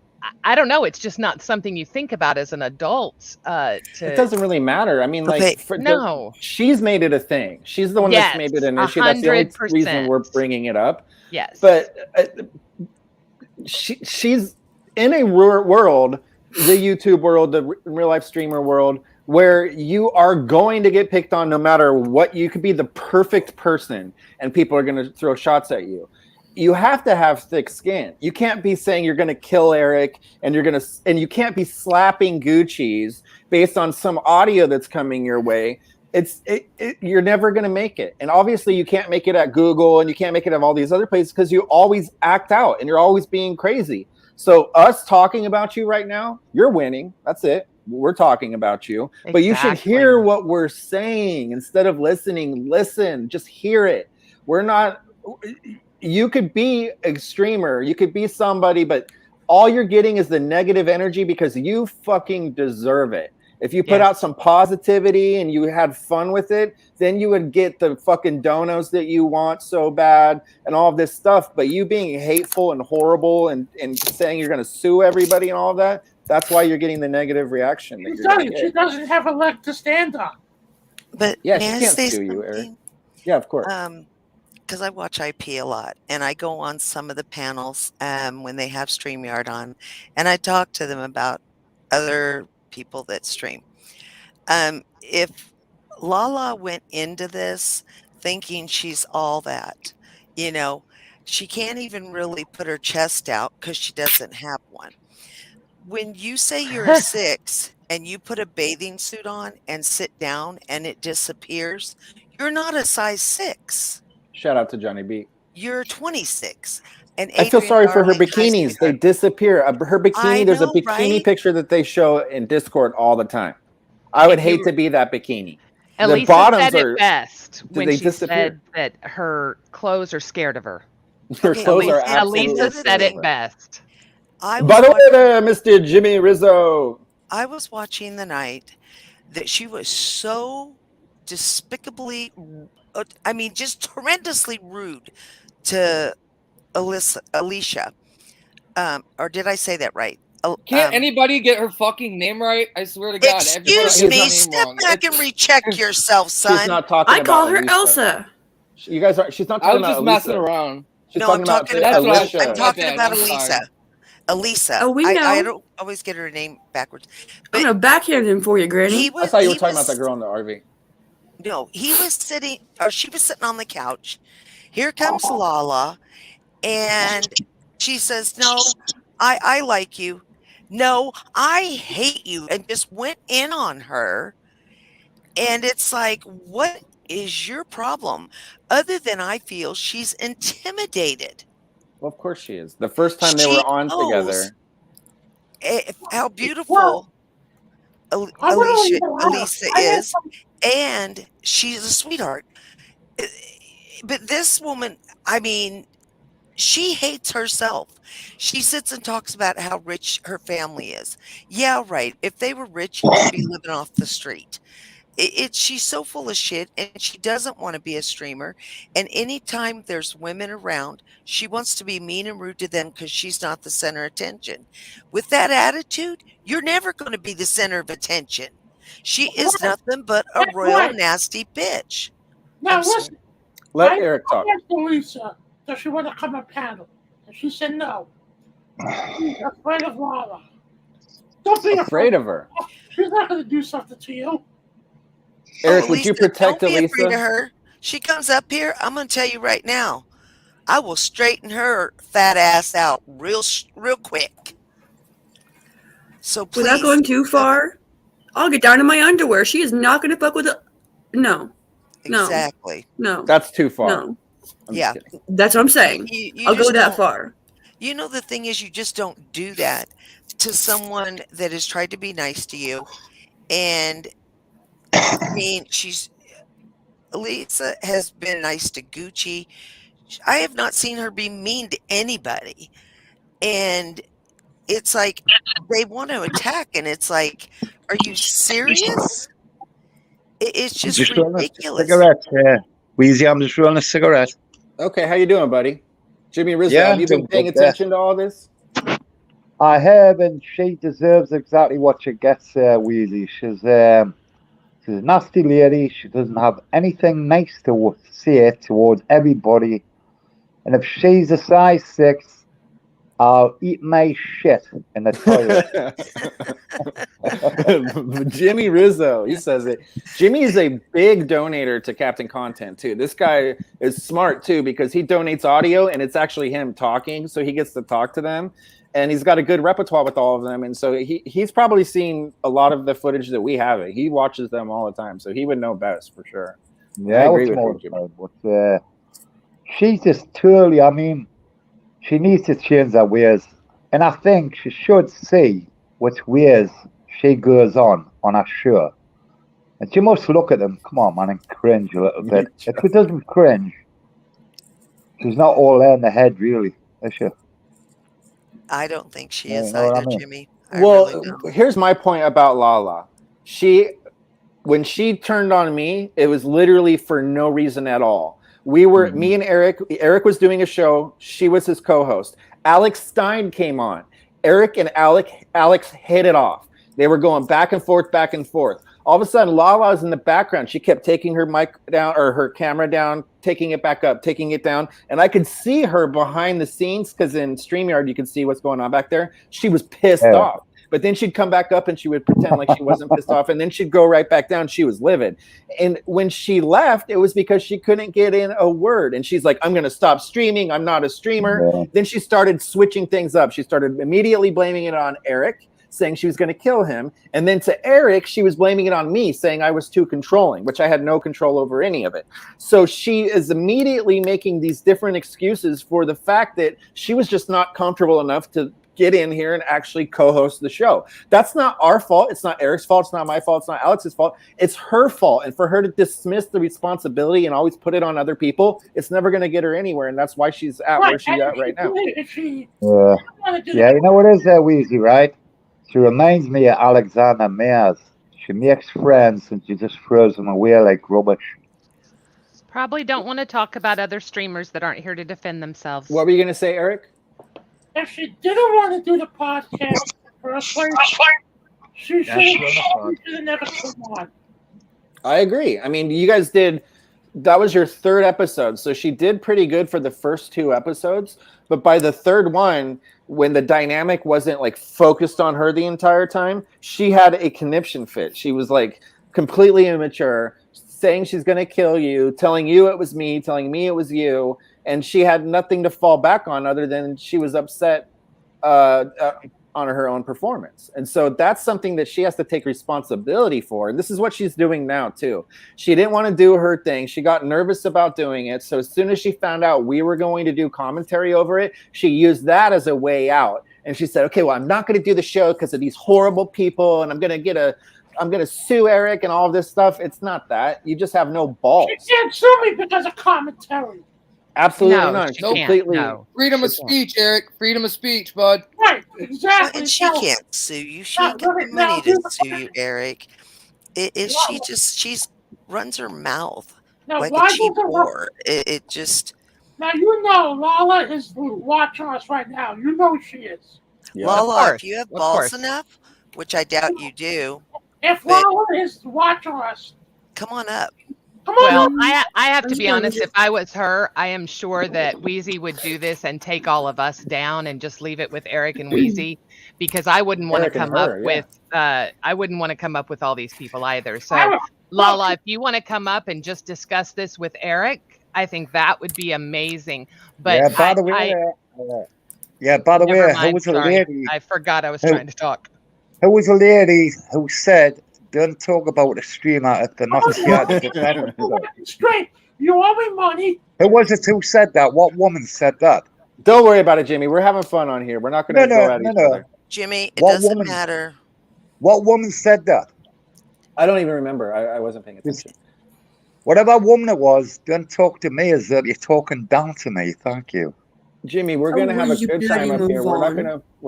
I don't know. It's just not something you think about as an adult. It doesn't really matter. I mean, she's made it a thing. She's the one that's made it an issue. That's the only reason we're bringing it up. Yes. But she's in a world, the YouTube world, the real life streamer world, where you are going to get picked on no matter what. You could be the perfect person and people are going to throw shots at you. You have to have thick skin. You can't be saying you're going to kill Eric and you can't be slapping Gucci's based on some audio that's coming your way. You're never going to make it. And obviously you can't make it at Google and you can't make it at all these other places because you always act out and you're always being crazy. So us talking about you right now, you're winning. That's it. We're talking about you, but you should hear what we're saying instead of listening. Listen, just hear it. You could be a streamer, you could be somebody, but all you're getting is the negative energy because you fucking deserve it. If you put out some positivity and you had fun with it, then you would get the fucking donos that you want so bad and all of this stuff. But you being hateful and horrible and saying you're going to sue everybody and all of that, that's why you're getting the negative reaction. That she doesn't have a leg to stand on. But yeah, may she I can't say sue you, Eric. something? Yeah, of course. Because I watch IP a lot, and I go on some of the panels when they have StreamYard on, and I talk to them about other people that stream. If Lala went into this thinking she's all that, you know, she can't even really put her chest out because she doesn't have one. When you say you're a 6 and you put a bathing suit on and sit down and it disappears, you're not a size 6. Shout out to Johnny B. You're 26. And I feel Adrian sorry for her Darling, hi, bikinis. They sweetheart. disappear. Her bikini, there's a know, bikini right? picture that they show in Discord all the time. I would hate to be that bikini. The Elisa bottoms said it are best when they she disappear. said that her clothes are scared of her. Her clothes are absolutely Elisa said it scared. best. By the way, there, Mr. Jimmy Rizzo. I was watching the night that she was so despicably, I mean, just horrendously rude to Alicia. Or did I say that right? Can't anybody get her fucking name right? I swear to God. Excuse me, step back and recheck yourself, son. She's not talking I about call her Elisa. Elsa. You guys are. She's not I talking was about just Elisa. messing around. She's No, talking I'm about talking about Alicia. I'm talking bad, about I'm Elisa. sorry. Elisa. Oh, we know. I don't always get her name backwards. I'm gonna backhand him for you, Granny. I thought you were talking about that girl in the RV. No, he was sitting, or she was sitting on the couch. Here comes Lala, and she says, "No, I like you. No, I hate you," and just went in on her. And it's like, what is your problem? Other than I feel she's intimidated. Well, of course she is. The first time they were on together. How beautiful Elisa is, and she's a sweetheart. But this woman, I mean, she hates herself. She sits and talks about how rich her family is. Yeah, right. If they were rich, you would be living off the street. She's so full of shit, and she doesn't want to be a streamer. And anytime there's women around, she wants to be mean and rude to them because she's not the center of attention. With that attitude, you're never going to be the center of attention. She is nothing but a royal nasty bitch. Now listen. Let Eric talk. I asked Lisa, does she want to come on panel? And she said no. She's afraid of Lala. Don't be afraid of her. She's not going to do something to you. Eric, would you protect don't be Elisa? afraid of her. She comes up here, I'm going to tell you right now, I will straighten her fat ass out real quick. So please. Without going too far, I'll get down in my underwear. She is not going to fuck with a... No. Exactly. No. That's too far. No. Yeah. That's what I'm saying. You I'll go just that don't- far. You know, the thing is, you just don't do that to someone that has tried to be nice to you. And I mean, Lisa has been nice to Gucci. I have not seen her be mean to anybody. And it's like they want to attack, and it's like, are you serious? It's just ridiculous. Cigarette, Weezy, I'm just rolling a cigarette. Okay, how you doing, buddy? Jimmy Rizzo, Yeah, have you been doing paying good, attention to all this? I have, and she deserves exactly what she gets, Weezy. She's a nasty lady. She doesn't have anything nice to say towards everybody. And if she's a size 6, I'll eat my shit in the toilet. Jimmy Rizzo, he says it. Jimmy is a big donator to Captain Content too. This guy is smart too because he donates audio and it's actually him talking, so he gets to talk to them. And he's got a good repertoire with all of them, and so he's probably seen a lot of the footage that we have. He watches them all the time, so he would know best for sure. Yeah, I agree with you, Jimmy. but she's just totally. I mean, she needs to change her ways, and I think she should see which ways she goes on her show. And she must look at them. Come on, man, and cringe a little bit. If she doesn't cringe, she's not all there in the head, really, is she? I don't think she Yeah, is you know what either, I mean? Jimmy. Well, here's my point about Lala. when she turned on me, it was literally for no reason at all. Me and Eric was doing a show. She was his co-host. Alex Stein came on. Eric and Alex hit it off. They were going back and forth, back and forth. All of a sudden, Lala was in the background. She kept taking her mic down or her camera down, taking it back up, taking it down. And I could see her behind the scenes because in StreamYard, you could see what's going on back there. She was pissed off. But then she'd come back up and she would pretend like she wasn't pissed off. And then she'd go right back down. She was livid. And when she left, it was because she couldn't get in a word. And she's like, I'm going to stop streaming. I'm not a streamer. Yeah. Then she started switching things up. She started immediately blaming it on Eric, saying she was going to kill him. And then to Eric, she was blaming it on me, saying I was too controlling, which I had no control over any of it. So she is immediately making these different excuses for the fact that she was just not comfortable enough to get in here and actually co-host the show. That's not our fault. It's not Eric's fault. It's not my fault. It's not Alex's fault. It's her fault. And for her to dismiss the responsibility and always put it on other people, it's never going to get her anywhere. And that's why she's at where she's at right now. Yeah, you know what is that, Weezy, right? She reminds me of Alexander Mears. She makes friends and she just throws them away like rubbish. Probably don't want to talk about other streamers that aren't here to defend themselves. What were you going to say, Eric? If she didn't want to do the podcast in the first place, she should have never come on. I agree. I mean, you guys that was your third episode. So she did pretty good for the first 2 episodes. But by the third one, when the dynamic wasn't like focused on her the entire time, she had a conniption fit. She was like completely immature, saying she's going to kill you, telling you it was me, telling me it was you. And she had nothing to fall back on other than she was upset on her own performance. And so that's something that she has to take responsibility for. And this is what she's doing now, too. She didn't want to do her thing. She got nervous about doing it. So as soon as she found out we were going to do commentary over it, she used that as a way out. And she said, okay, well, I'm not going to do the show because of these horrible people. And I'm going to sue Eric and all of this stuff. It's not that. You just have no balls. She can't sue me because of commentary. Absolutely not. Completely. No. Freedom of speech, Eric. Freedom of speech, bud. Right, exactly. And she can't sue you. She ain't got the money to sue you, Eric. She runs her mouth like a cheap whore. It just. Now you know Lala is watching us right now. You know she is. Yeah. Lala, if you have balls enough, which I doubt you do. If Lala is watching us, come on up. Well, I have to be honest. If I was her, I am sure that Weezy would do this and take all of us down and just leave it with Eric and Weezy, because I wouldn't want to come up with I wouldn't want to come up with all these people either. So, Lala, if you want to come up and just discuss this with Eric, I think that would be amazing. But yeah, by the way, who was the lady? I forgot I was trying to talk. Who was the lady who said, don't talk about the streamer at the nothing straight. You owe me money. Who was it who said that? What woman said that? Don't worry about it, Jimmy. We're having fun on here. We're not going to go at each other. Jimmy, it doesn't matter. What woman said that? I don't even remember. I wasn't paying attention. Whatever woman it was, don't talk to me as though you're talking down to me. Thank you. Jimmy, we're going to have a good time up here. We're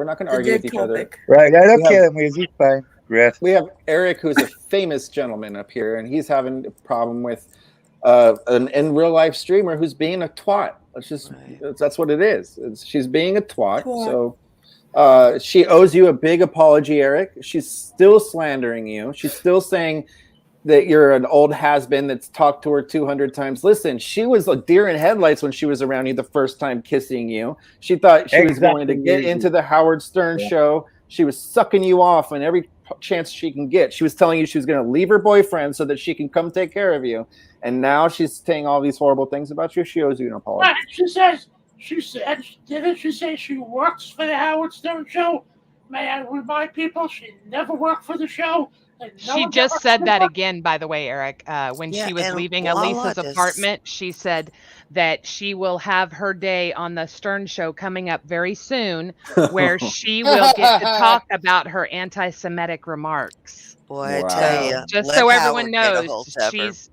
not going to argue with each other. Right. Okay, then Weezy. Fine. Great. We have Eric, who's a famous gentleman up here, and he's having a problem with an in real life streamer who's being a twat. That's what it is. She's being a twat. So she owes you a big apology, Eric. She's still slandering you. She's still saying that you're an old has-been that's talked to her 200 times. Listen, she was a deer in headlights when she was around you the first time kissing you. She thought she was going to get into the Howard Stern show. She was sucking you off and every chance she can get. She was telling you she was going to leave her boyfriend so that she can come take care of you. And now she's saying all these horrible things about you. She owes you an apology. Didn't she say she works for the Howard Stern show? May I remind people she never worked for the show? She just said that again, by the way, Eric. When she was leaving Elisa's apartment, she said that she will have her day on the Stern show coming up very soon, where she will get to talk about her anti-Semitic remarks. Boy, I tell you, just so everyone knows,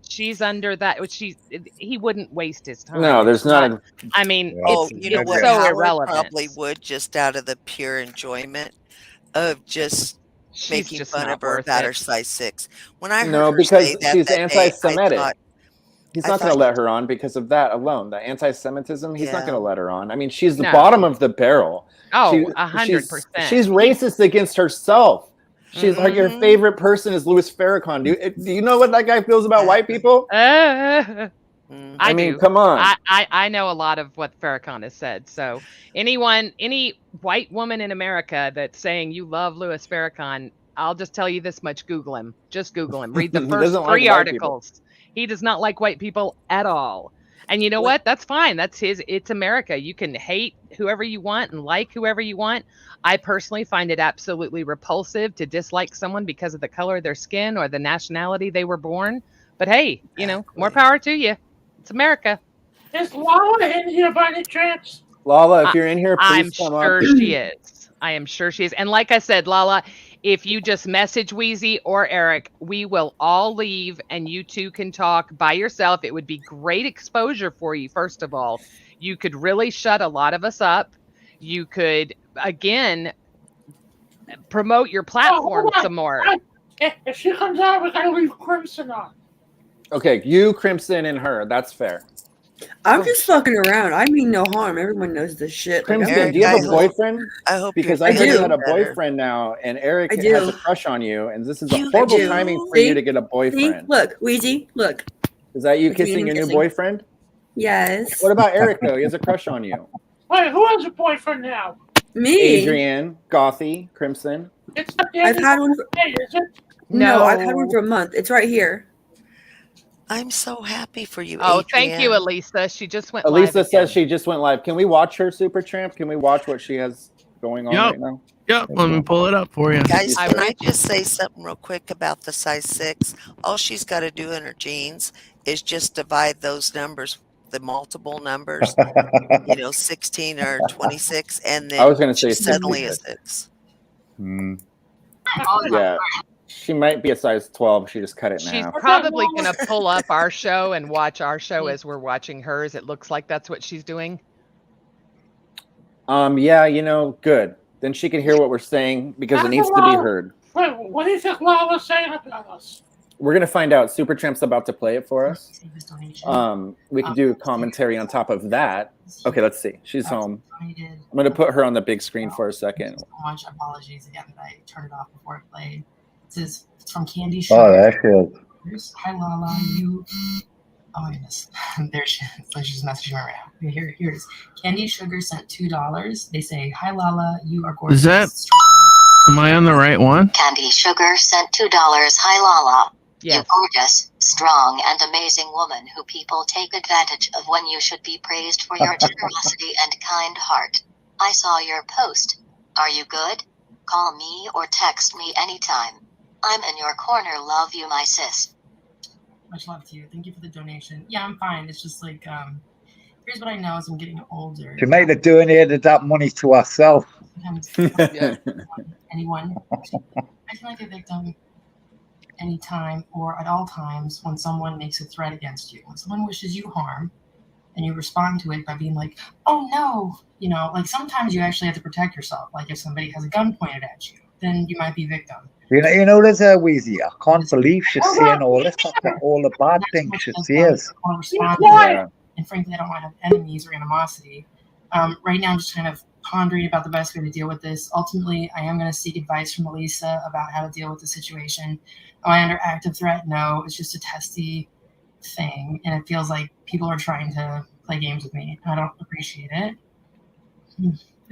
she's under that. He wouldn't waste his time. No, there's not. I mean, you know what? So Howard irrelevant. Probably would, just out of the pure enjoyment of just making just fun not of her worth about it. her size 6. When I heard No, her because say that she's that day, I anti-Semitic. thought, He's I not going to thought, let her on because of that alone. The anti-Semitism, he's not yeah. going to let her on. I mean, she's the No. bottom of the barrel. Oh, She's 100%. racist against herself. She's like, your Mhm. favorite person is Louis Farrakhan. Do you know what that guy feels about white people? I mean, do. come on. I know a lot of what Farrakhan has said. So any white woman in America that's saying you love Louis Farrakhan, I'll just tell you this much: Google him. Just Google him. Read the He first doesn't like 3 white people. articles. He does not like white people at all. And you know what? That's fine. That's it's America. You can hate whoever you want and like whoever you want. I personally find it absolutely repulsive to dislike someone because of the color of their skin or the nationality they were born. But hey, more power to you. It's America. Is Lala in here by any chance? Lala, if you're in here, I'm please come sure up. she is. I am sure she is. And like I said, Lala, if you just message Weezy or Eric, we will all leave and you two can talk by yourself. It would be great exposure for you, first of all. You could really shut a lot of us up. You could, again, promote your platform some more. If she comes out, we gotta leave Crimson on. Okay, you, Crimson, and her. That's fair. I'm just fucking around. I mean no harm. Everyone knows this shit. Like, Crimson, do you have a boyfriend? I hope because you're I heard you feeling had a better. boyfriend now, and Eric I do. has a crush on you, and this is a I horrible do. timing for See? you to get a See? boyfriend. Look, Weezy, look. Is that you Look, me kissing and your him new kissing. boyfriend? Yes. What about Eric, though? He has a crush on you. Wait, who has a boyfriend now? Me. Adrian, Gothy, Crimson. It's not the I've had one. Hey, is it? No, I've had one for a month. It's right here. I'm so happy for you, Oh, Adrian. thank you, Elisa. She just went live. Elisa again. says she just went live. Can we watch her, Super Tramp? Can we watch what she has going on right now? Yep, let me pull it up for you. Guys, can I just say something real quick about the size 6? All she's got to do in her jeans is just divide those numbers, the multiple numbers, 16 or 26, and then I was gonna say she's suddenly a 66. 6. Yeah. She might be a size 12. She just cut it in She's half. probably going to pull up our show and watch our show as we're watching hers. It looks like that's what she's doing. Yeah, good. Then she can hear what we're saying because it needs to be heard. Wait, what do you think Lala's saying about us? We're gonna find out. Supertramp's about to play it for us. We can do commentary on top of that. Okay, let's see. She's home. I'm gonna put her on the big screen for a second. So much apologies again that I turned it off before it played. It's from Candy Sugar. Oh, there she is. Hi Lala, you. Oh my goodness, there she is. So she's messaging me right now. Here it is. Candy Sugar sent $2. They say, "Hi Lala, you are gorgeous." Is that? Am I on the right one? Candy Sugar sent $2. Hi Lala. Yes. You gorgeous, strong, and amazing woman who people take advantage of when you should be praised for your generosity and kind heart. I saw your post. Are you good? Call me or text me anytime. I'm in your corner. Love you, my sis. Much love to you. Thank you for the donation. Yeah, I'm fine. It's just like, here's what I know as I'm getting older. She might have donated that money to herself. Sometimes anyone. I feel like a victim anytime or at all times when someone makes a threat against you. When someone wishes you harm and you respond to it by being like, oh no, like sometimes you actually have to protect yourself. Like if somebody has a gun pointed at you, then you might be victim. There's a Weezy. I can't believe she's saying all this after all the bad things she says. I want to respond to it, and frankly, I don't want to have enemies or animosity. Right now, I'm just kind of pondering about the best way to deal with this. Ultimately, I am going to seek advice from Elisa about how to deal with the situation. Am I under active threat? No, it's just a testy thing, and it feels like people are trying to play games with me. I don't appreciate it.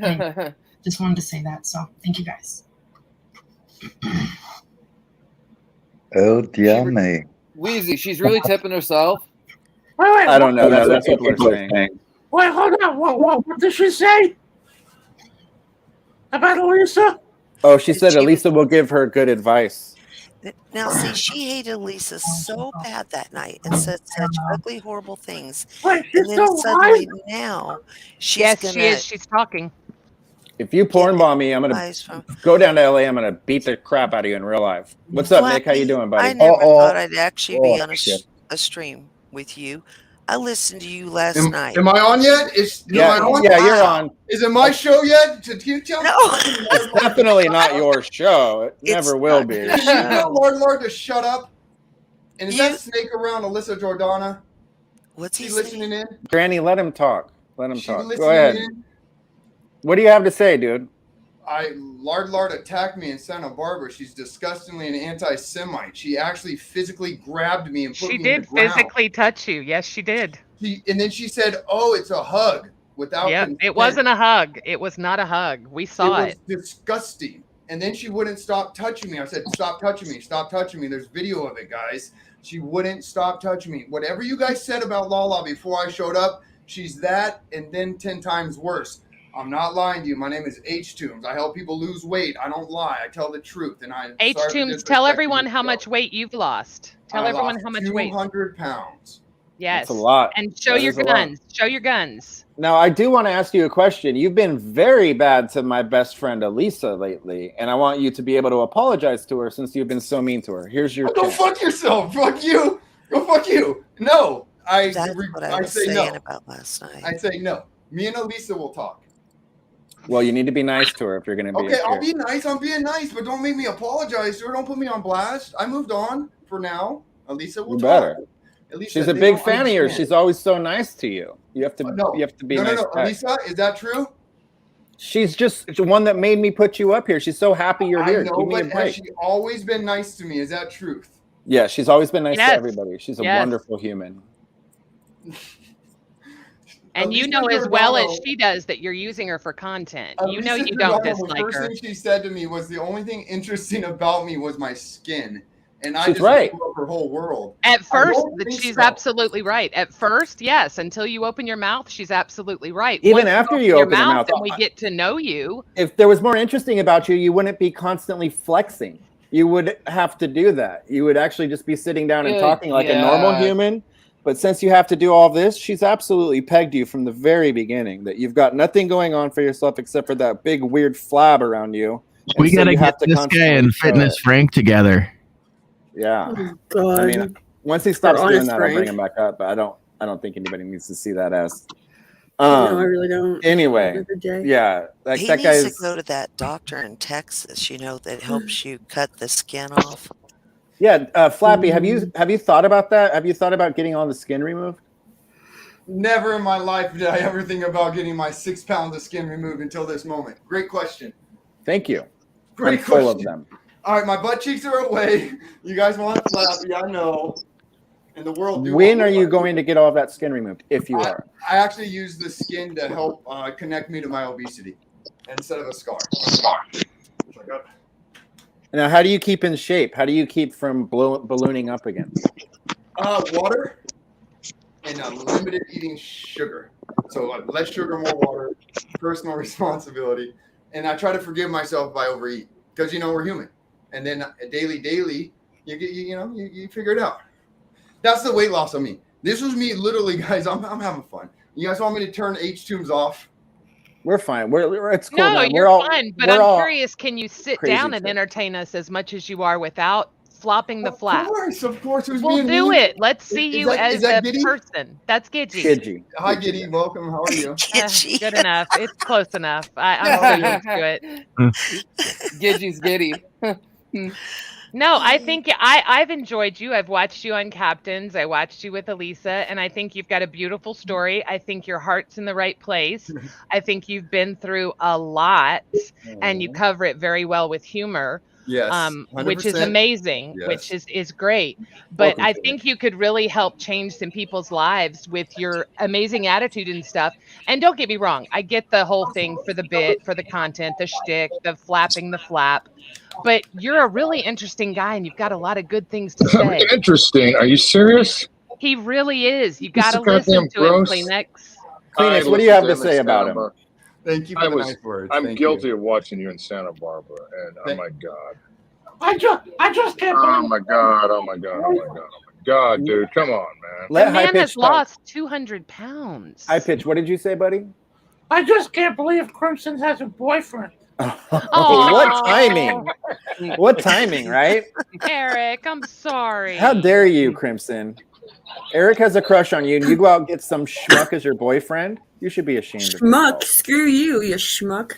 I just wanted to say that, so thank you guys. Oh dear me. Weezy, she's really tipping herself. Wait, I don't know. That's what people are saying. Wait, hold on. What did she say? About Elisa? Oh, she said Elisa will give her good advice. Now, see, she hated Lisa so bad that night and said such ugly, horrible things. Wait, and then suddenly now she's gonna. She is. She's talking. If you porn bomb me, I'm gonna go down to LA. I'm gonna beat the crap out of you in real life. What's up, Nick? How you doing, buddy? I never thought I'd actually be on a stream with you. I listened to you last night. Am I on yet? Am I on? You're on. Is it my show yet? Did you tell me? No. It's definitely not your show. It never will be. Can you tell Lord to shut up? And is that snake around Alyssa Jordana? What's he listening in? Granny, let him talk. Let him talk. Go listening ahead. in? What do you have to say, dude? Lard attacked me in Santa Barbara. She's disgustingly an anti-Semite. She actually physically grabbed me and put me in the ground. She did physically touch you. Yes, she did. And then she said, "Oh, it's a hug." Without consent. It wasn't a hug. It was not a hug. We saw it. It was disgusting. And then she wouldn't stop touching me. I said, "Stop touching me. Stop touching me." There's video of it, guys. She wouldn't stop touching me. Whatever you guys said about Lala before I showed up, she's that and then 10 times worse. I'm not lying to you. My name is H Toombs. I help people lose weight. I don't lie. I tell the truth. And H Toombs, tell everyone how much weight you've lost. Tell everyone how much weight. 200 pounds. Yes. That's a lot. And show your guns. Show your guns. Now, I do want to ask you a question. You've been very bad to my best friend, Elisa, lately. And I want you to be able to apologize to her since you've been so mean to her. Here's your Go fuck yourself. Fuck you. Go fuck you. No. That's what I was say saying no. about last night. I say no. Me and Elisa will talk. Well, you need to be nice to her if you're going to be. Okay, I'll be nice. I'm being nice, but don't make me apologize to her. Don't put me on blast. I moved on for now. Elisa will You talk. better. Elisa, She's a big fan of yours. She's always so nice to you. You have to. You have to be nice. No. Elisa, is that true? She's just the one that made me put you up here. She's so happy you're here. I know, Give me a but break. has she always been nice to me? Is that truth? Yeah, she's always been nice to everybody. She's a wonderful human. And you know as well as she does that you're using her for content. You know you don't dislike her. The first thing she said to me was the only thing interesting about me was my skin. And I She's just right. blew up her whole world. At first, think she's so. absolutely right. At first, yes. Until you open your mouth, she's absolutely right. Even Once after open you open your mouth, and we get to know you. If there was more interesting about you, you wouldn't be constantly flexing. You would have to do that. You would actually just be sitting down and talking like a normal human. But since you have to do all this, she's absolutely pegged you from the very beginning that you've got nothing going on for yourself except for that big weird flab around you. We got to get this guy and Fitness Frank together. Yeah. God. I mean, once he stops Or doing honest that, I'll Frank. bring him back up. But I don't think anybody needs to see that as. No, I really don't. Anyway, Every day. yeah, like He that needs guy's. to go to that doctor in Texas, that helps you cut the skin off. Yeah, Flappy, have you thought about that? Have you thought about getting all the skin removed? Never in my life did I ever think about getting my 6 pounds of skin removed until this moment. Great question. Thank you. Great I'm full of question. them. All right, my butt cheeks are away. You guys want Flappy, I know. And the world. When are you going to get all of that skin removed? If you are. I actually use the skin to help connect me to my obesity instead of a scar. Now, how do you keep in shape? How do you keep from ballooning up again? Water and limited eating sugar. So less sugar, more water, personal responsibility. And I try to forgive myself if I overeat because, we're human. And then daily, you figure it out. That's the weight loss of me. This was me literally, guys. I'm having fun. You guys want me to turn H Toombs off? We're fine. It's cool. No, now. you're fine. But I'm curious, can you sit crazy down and too. entertain us as much as you are without flopping the flap? Of course. We'll do it. Let's see you as a person. That's Gidgy. Gidgy. Hi, Giddy. Welcome. How are you? Good enough. It's close enough. I'm so used to it. Gidgy's giddy. No, I think I've enjoyed you. I've watched you on Captains. I watched you with Elisa, and I think you've got a beautiful story. I think your heart's in the right place. I think you've been through a lot, and you cover it very well with humor. Yes, which is 100%. amazing, Yes. which is great. But Welcome I to think you could really help change some people's lives with your amazing attitude and stuff. And don't get me wrong, I get the whole thing for the bit, for the content, the shtick, the flapping the flap. But you're a really interesting guy, and you've got a lot of good things to say. Interesting. Are you serious? He really is. You got to so goddamn listen to him, gross. Kleenex. Kleenex, what do you have to say about him? Thank you for the nice words. I'm Thank guilty of watching you in Santa Barbara, and oh my god. I just can't Oh believe my god. Oh my god. Oh my god. Oh my god, dude. Come on, man. The man has lost 200 pounds. High Pitch, what did you say, buddy? I just can't believe Crimson has a boyfriend. What timing? What timing, right? Eric, I'm sorry. How dare you, Crimson? Eric has a crush on you, and you go out and get some schmuck as your boyfriend. You should be ashamed of Schmuck, yourself. screw you, you schmuck.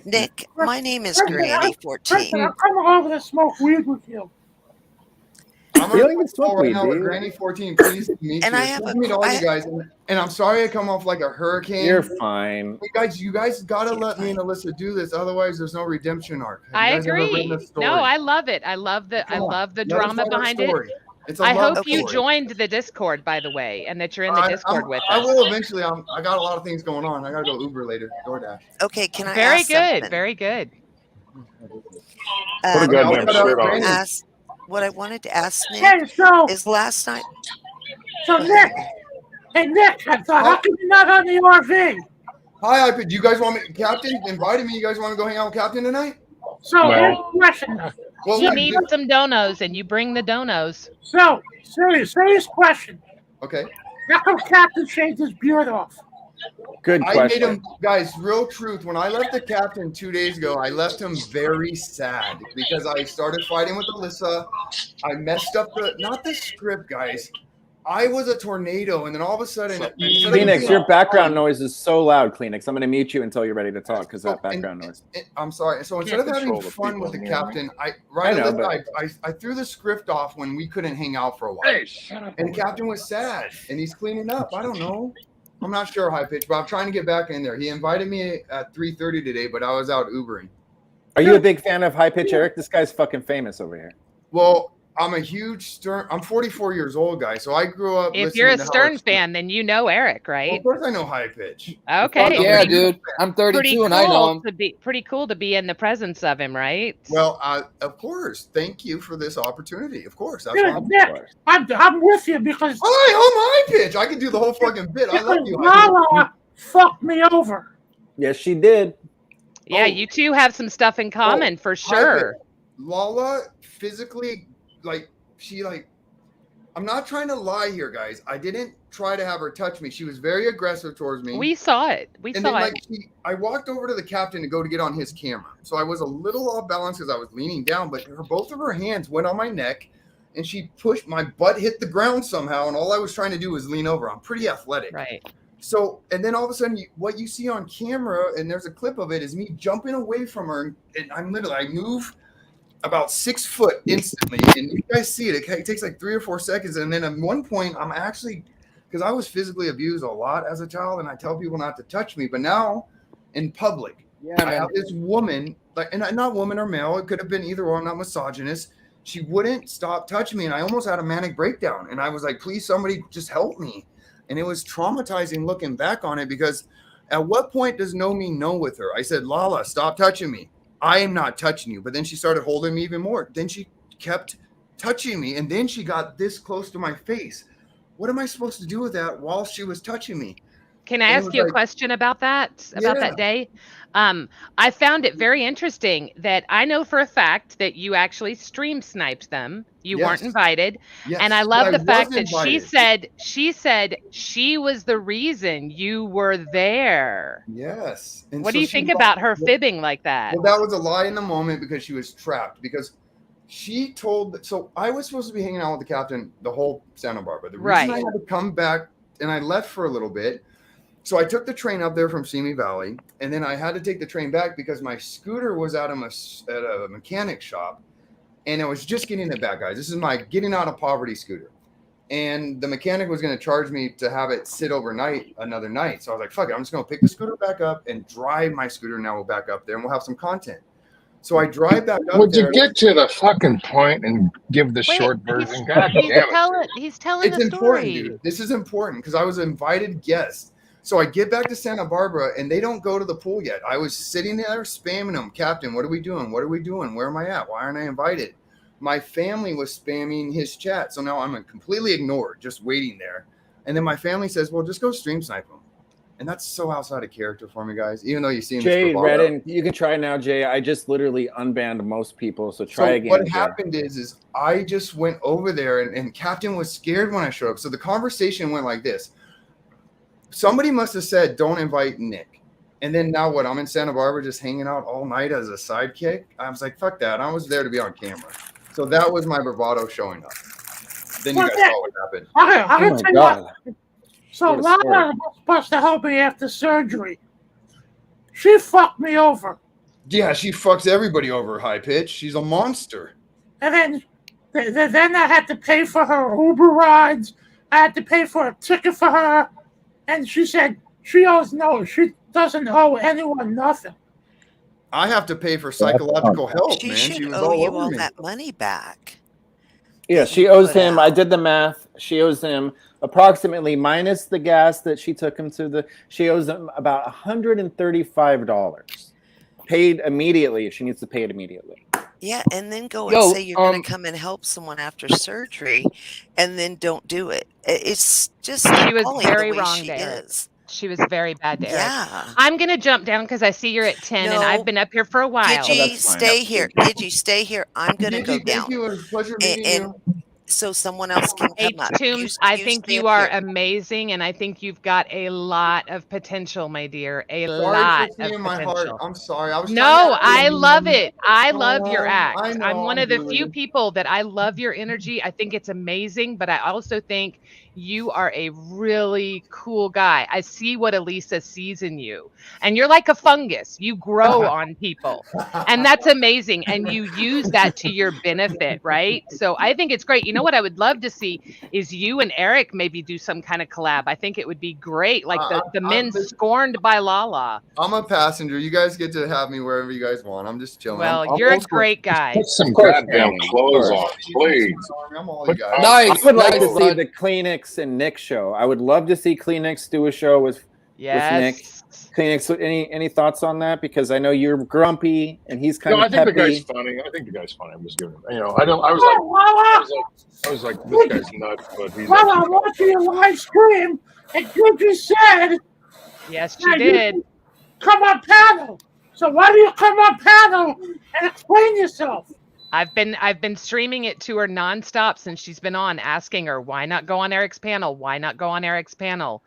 Nick, my name is Kristen, Granny Kristen, 14. I'm coming over to smoke weed with you. I'm We don't even gonna smoke call right weed, now with dude. Granny 14. Please meet And you. I have Please a- meet all I- you guys. And I'm sorry I come off like a hurricane. You're fine. Hey you guys gotta let me and Alyssa do this. Otherwise, there's no redemption arc. Have I you guys ever written agree. a story? No, I love it. I love the Let us drama tell our behind it. story. It's a I love hope you story. joined the Discord, by the way, and that you're in the Discord with I us. will eventually. I got a lot of things going on. I gotta go Uber later. DoorDash. Okay, can I Very ask good. something? Very good. Put a goddamn shirt on. What I wanted to ask Nick Hey, so is last night. Nick, hey Nick, I thought, how come you're not on the RV? Hi, do you guys want me? Captain invited me. You guys want to go hang out with Captain tonight? So, No. here's the question. Well, You need some donos, and you bring the donos. So, serious question. Okay. How come Captain shaved his beard off? Good I question. made him, guys, real truth. When I left the captain 2 days ago, I left him very sad because I started fighting with Alyssa. I messed up not the script, guys. I was a tornado, and then all of a sudden, Kleenex, your background noise is so loud, Kleenex. I'm going to mute you until you're ready to talk because that background noise. I'm sorry. So instead of having fun with the captain, I threw the script off when we couldn't hang out for a while. Hey, shut up. And the captain was sad, and he's cleaning up. I don't know. I'm not sure, High Pitch, but I'm trying to get back in there. He invited me at 3:30 today, but I was out Ubering. Are you a big fan of High Pitch Eric? This guy's fucking famous over here. Well, I'm a huge Stern. I'm 44 years old, guy. So I grew up. If you're a listening to Stern Howard fan, then you know Eric, Well, right? of course, I know High Pitch. Okay. Yeah, pretty- dude. I'm 32 and I know him. Pretty cool to be in the presence of him, right? Well, of course. Thank you for this opportunity. Of course. That's Dude, why Nick, I'm with you because I'm High Pitch. I can do the whole fucking bit. I love you. Lala fucked me over. Yes, she did. Yeah, you two have some stuff in common for sure. Lala physically, I'm not trying to lie here, guys. I didn't try to have her touch me. She was very aggressive towards me. We saw it. I walked over to the captain to go to get on his camera. So I was a little off balance because I was leaning down, but both of her hands went on my neck and she pushed my butt, hit the ground somehow. And all I was trying to do was lean over. I'm pretty athletic. Right. So, and then all of a sudden, what you see on camera, and there's a clip of it, is me jumping away from her. And I move about 6 foot instantly. And you guys see it. It takes like 3 or 4 seconds. And then at one point, I'm actually, because I was physically abused a lot as a child, and I tell people not to touch me. But now in public, I have this woman, and not woman or male, it could have been either or, I'm not misogynist. She wouldn't stop touching me. And I almost had a manic breakdown. And I was like, please, somebody just help me. And it was traumatizing looking back on it because at what point does no mean no with her? I said, Lala, stop touching me. I am not touching you. But then she started holding me even more. Then she kept touching me. And then she got this close to my face. What am I supposed to do with that while she was touching me? Can I ask you a question about that? About that day? I found it very interesting that I know for a fact that you actually stream sniped them. You weren't invited. Yes, And I love the fact that invited. she said she was the reason you were there. Yes. And What so do you she think wa- about her fibbing like that? Well, that was a lie in the moment because she was trapped. Because she told, so I was supposed to be hanging out with the captain the whole Santa Barbara. The reason I had to come back, and I left for a little bit. So I took the train up there from Simi Valley, and then I had to take the train back because my scooter was at a mechanic shop, and I was just getting it back, guys. This is my getting out of poverty scooter. And the mechanic was going to charge me to have it sit overnight another night. So I was like, fuck it, I'm just going to pick the scooter back up and drive my scooter now back up there, and we'll have some content. So I drive back up Would there. you get to the fucking point and give the short version? God damn it. He's telling It's a important, story. dude. This is important because I was an invited guest. So I get back to Santa Barbara and they don't go to the pool yet. I was sitting there spamming them. Captain, what are we doing? What are we doing? Where am I at? Why aren't I invited? My family was spamming his chat. So now I'm completely ignored, just waiting there. And then my family says, well, just go stream snipe them. And that's so outside of character for me, guys. Even though you see Jay Redden, you can try now, Jay. I just literally unbanned most people, so try again. What Jay. happened is I just went over there and Captain was scared when I showed up. So the conversation went like this. Somebody must have said, don't invite Nick. And then now what? I'm in Santa Barbara just hanging out all night as a sidekick. I was like, fuck that. I was there to be on camera. So that was my bravado showing up. then you guys saw what happened. Okay, I'm Oh gonna my tell you God. what. So What a story. Lala was supposed to help me after surgery. She fucked me over. Yeah, she fucks everybody over, High Pitch. She's a monster. And then I had to pay for her Uber rides. I had to pay for a ticket for her. And she said she doesn't owe anyone nothing. I have to pay for psychological help, She man. should She was owe all you over all me. that money back. Yeah, she owes him. I did the math. She owes him approximately, minus the gas that she took him to she owes him about $135. Paid immediately. She needs to pay it immediately. Yeah, and then go and say you're going to come and help someone after surgery, and then don't do it. It's just She was appalling very the way wrong she to Eric. is. She was very bad to Eric. Yeah. I'm going to jump down because I see you're at 10 and I've been up here for a while. Gidgy, stay here. Gidgy, stay here. I'm going to go down. Thank you. It was a pleasure meeting you. So someone else can come up. H-Tombs, I think stay you up are here. amazing, and I think you've got a lot of potential, my dear. A Sorry lot for of seeing my heart. potential. I'm sorry. I was No, trying to I love it. I love your act. I know, I'm one I'm of the doing few it. people that I love your energy. I think it's amazing, but I also think you are a really cool guy. I see what Elisa sees in you, and you're like a fungus. You grow on people, and that's amazing. And you use that to your benefit, right? So I think it's great. You know what I would love to see is you and Eric maybe do some kind of collab. I think it would be great. Like the men scorned by Lala. I'm a passenger. You guys get to have me wherever you guys want. I'm just chilling. Well, I'm you're a old school. great guy. Put some goddamn clothes on, please. I'm all you guys. I would like to see the Kleenex and Nick show. I would love to see Kleenex do a show with Nick. Kleenex, any thoughts on that? Because I know you're grumpy and he's kind No, I of think peppy. the guy's funny. I think the guy's funny. I'm just giving him. You know, I was like, this guy's nuts, but he's. Well, I'm watching your live stream, and Gidgy said. Yes, she did. Come on panel. So why do you come on panel and explain yourself? I've been streaming it to her nonstop since she's been on, asking her, why not go on Eric's panel? Why not go on Eric's panel?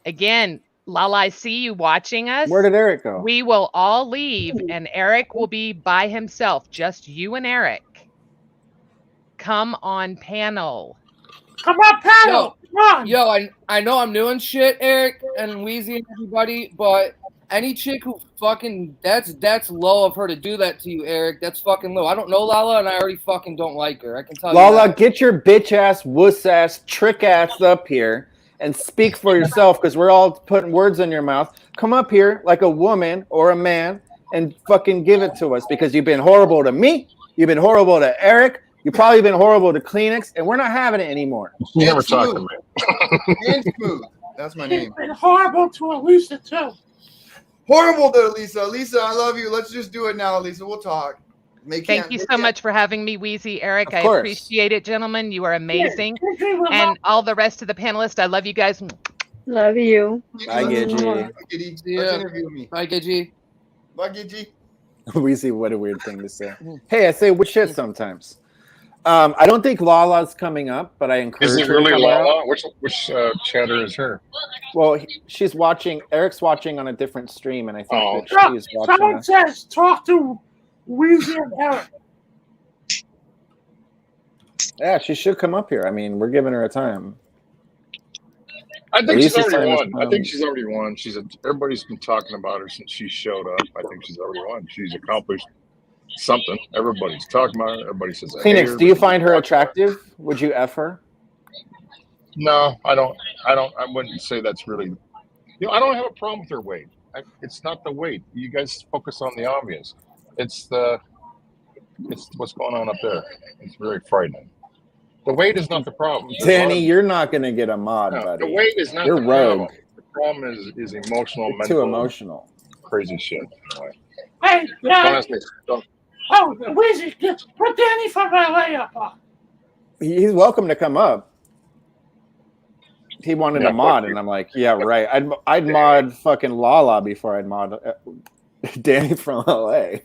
Again, Lala, I see you watching us. Where did Eric go? We will all leave, and Eric will be by himself, just you and Eric. Come on panel. Come on panel. I know I'm doing shit, Eric and Weezy and everybody, but any chick who fucking that's low of her to do that to you, Eric. That's fucking low. I don't know Lala, and I already fucking don't like her. I can tell you. Lala, that. get your bitch ass, wuss ass, trick ass up here and speak for yourself, because we're all putting words in your mouth. Come up here like a woman or a man and fucking give it to us, because you've been horrible to me. You've been horrible to Eric. You've probably been horrible to Kleenex, and we're not having it anymore. You never talk to me. And Smooth. That's my name. And horrible to Elisa too. Horrible to Elisa. Elisa, I love you. Let's just do it now, Elisa. We'll talk. Thank you so much for having me, Weezy. Eric, I course. appreciate it, gentlemen. You are amazing. And all the rest of the panelists, I love you guys. Love you. Bye, Gidgy. Bye, Gidgy. Bye, Gidgy. Weezy, what a weird thing to say. Hey, I say shit sometimes. I don't think Lala's coming up, but I encourage Is it her really to come Lala? out. Which chatter is her? Well, she's watching. Eric's watching on a different stream, and I think that she's watching. Someone us. says talk to Weezy and Eric. Yeah, she should come up here. I mean, we're giving her a time. I think she's Elisa's already time is won. I think she's already won. Everybody's been talking about her since she showed up. I think she's already won. She's accomplished something. Everybody's talking about her. Everybody says, Kleenex, do you find her attractive? Would you F her? No, I don't. I wouldn't say that's really. I don't have a problem with her weight. It's not the weight. You guys focus on the obvious. It's what's going on up there. It's very frightening. The weight is not the problem. Danny, you're not going to get a mod, buddy. The weight is not You're the rogue. problem. The problem is emotional, You're mental, too emotional. crazy shit. Anyway. Hey, Honestly, don't. oh, Weezy, put Danny from LA up on. He's welcome to come up. He wanted a mod, and I'm like, yeah, right. I'd mod fucking Lala before I'd mod Danny from LA.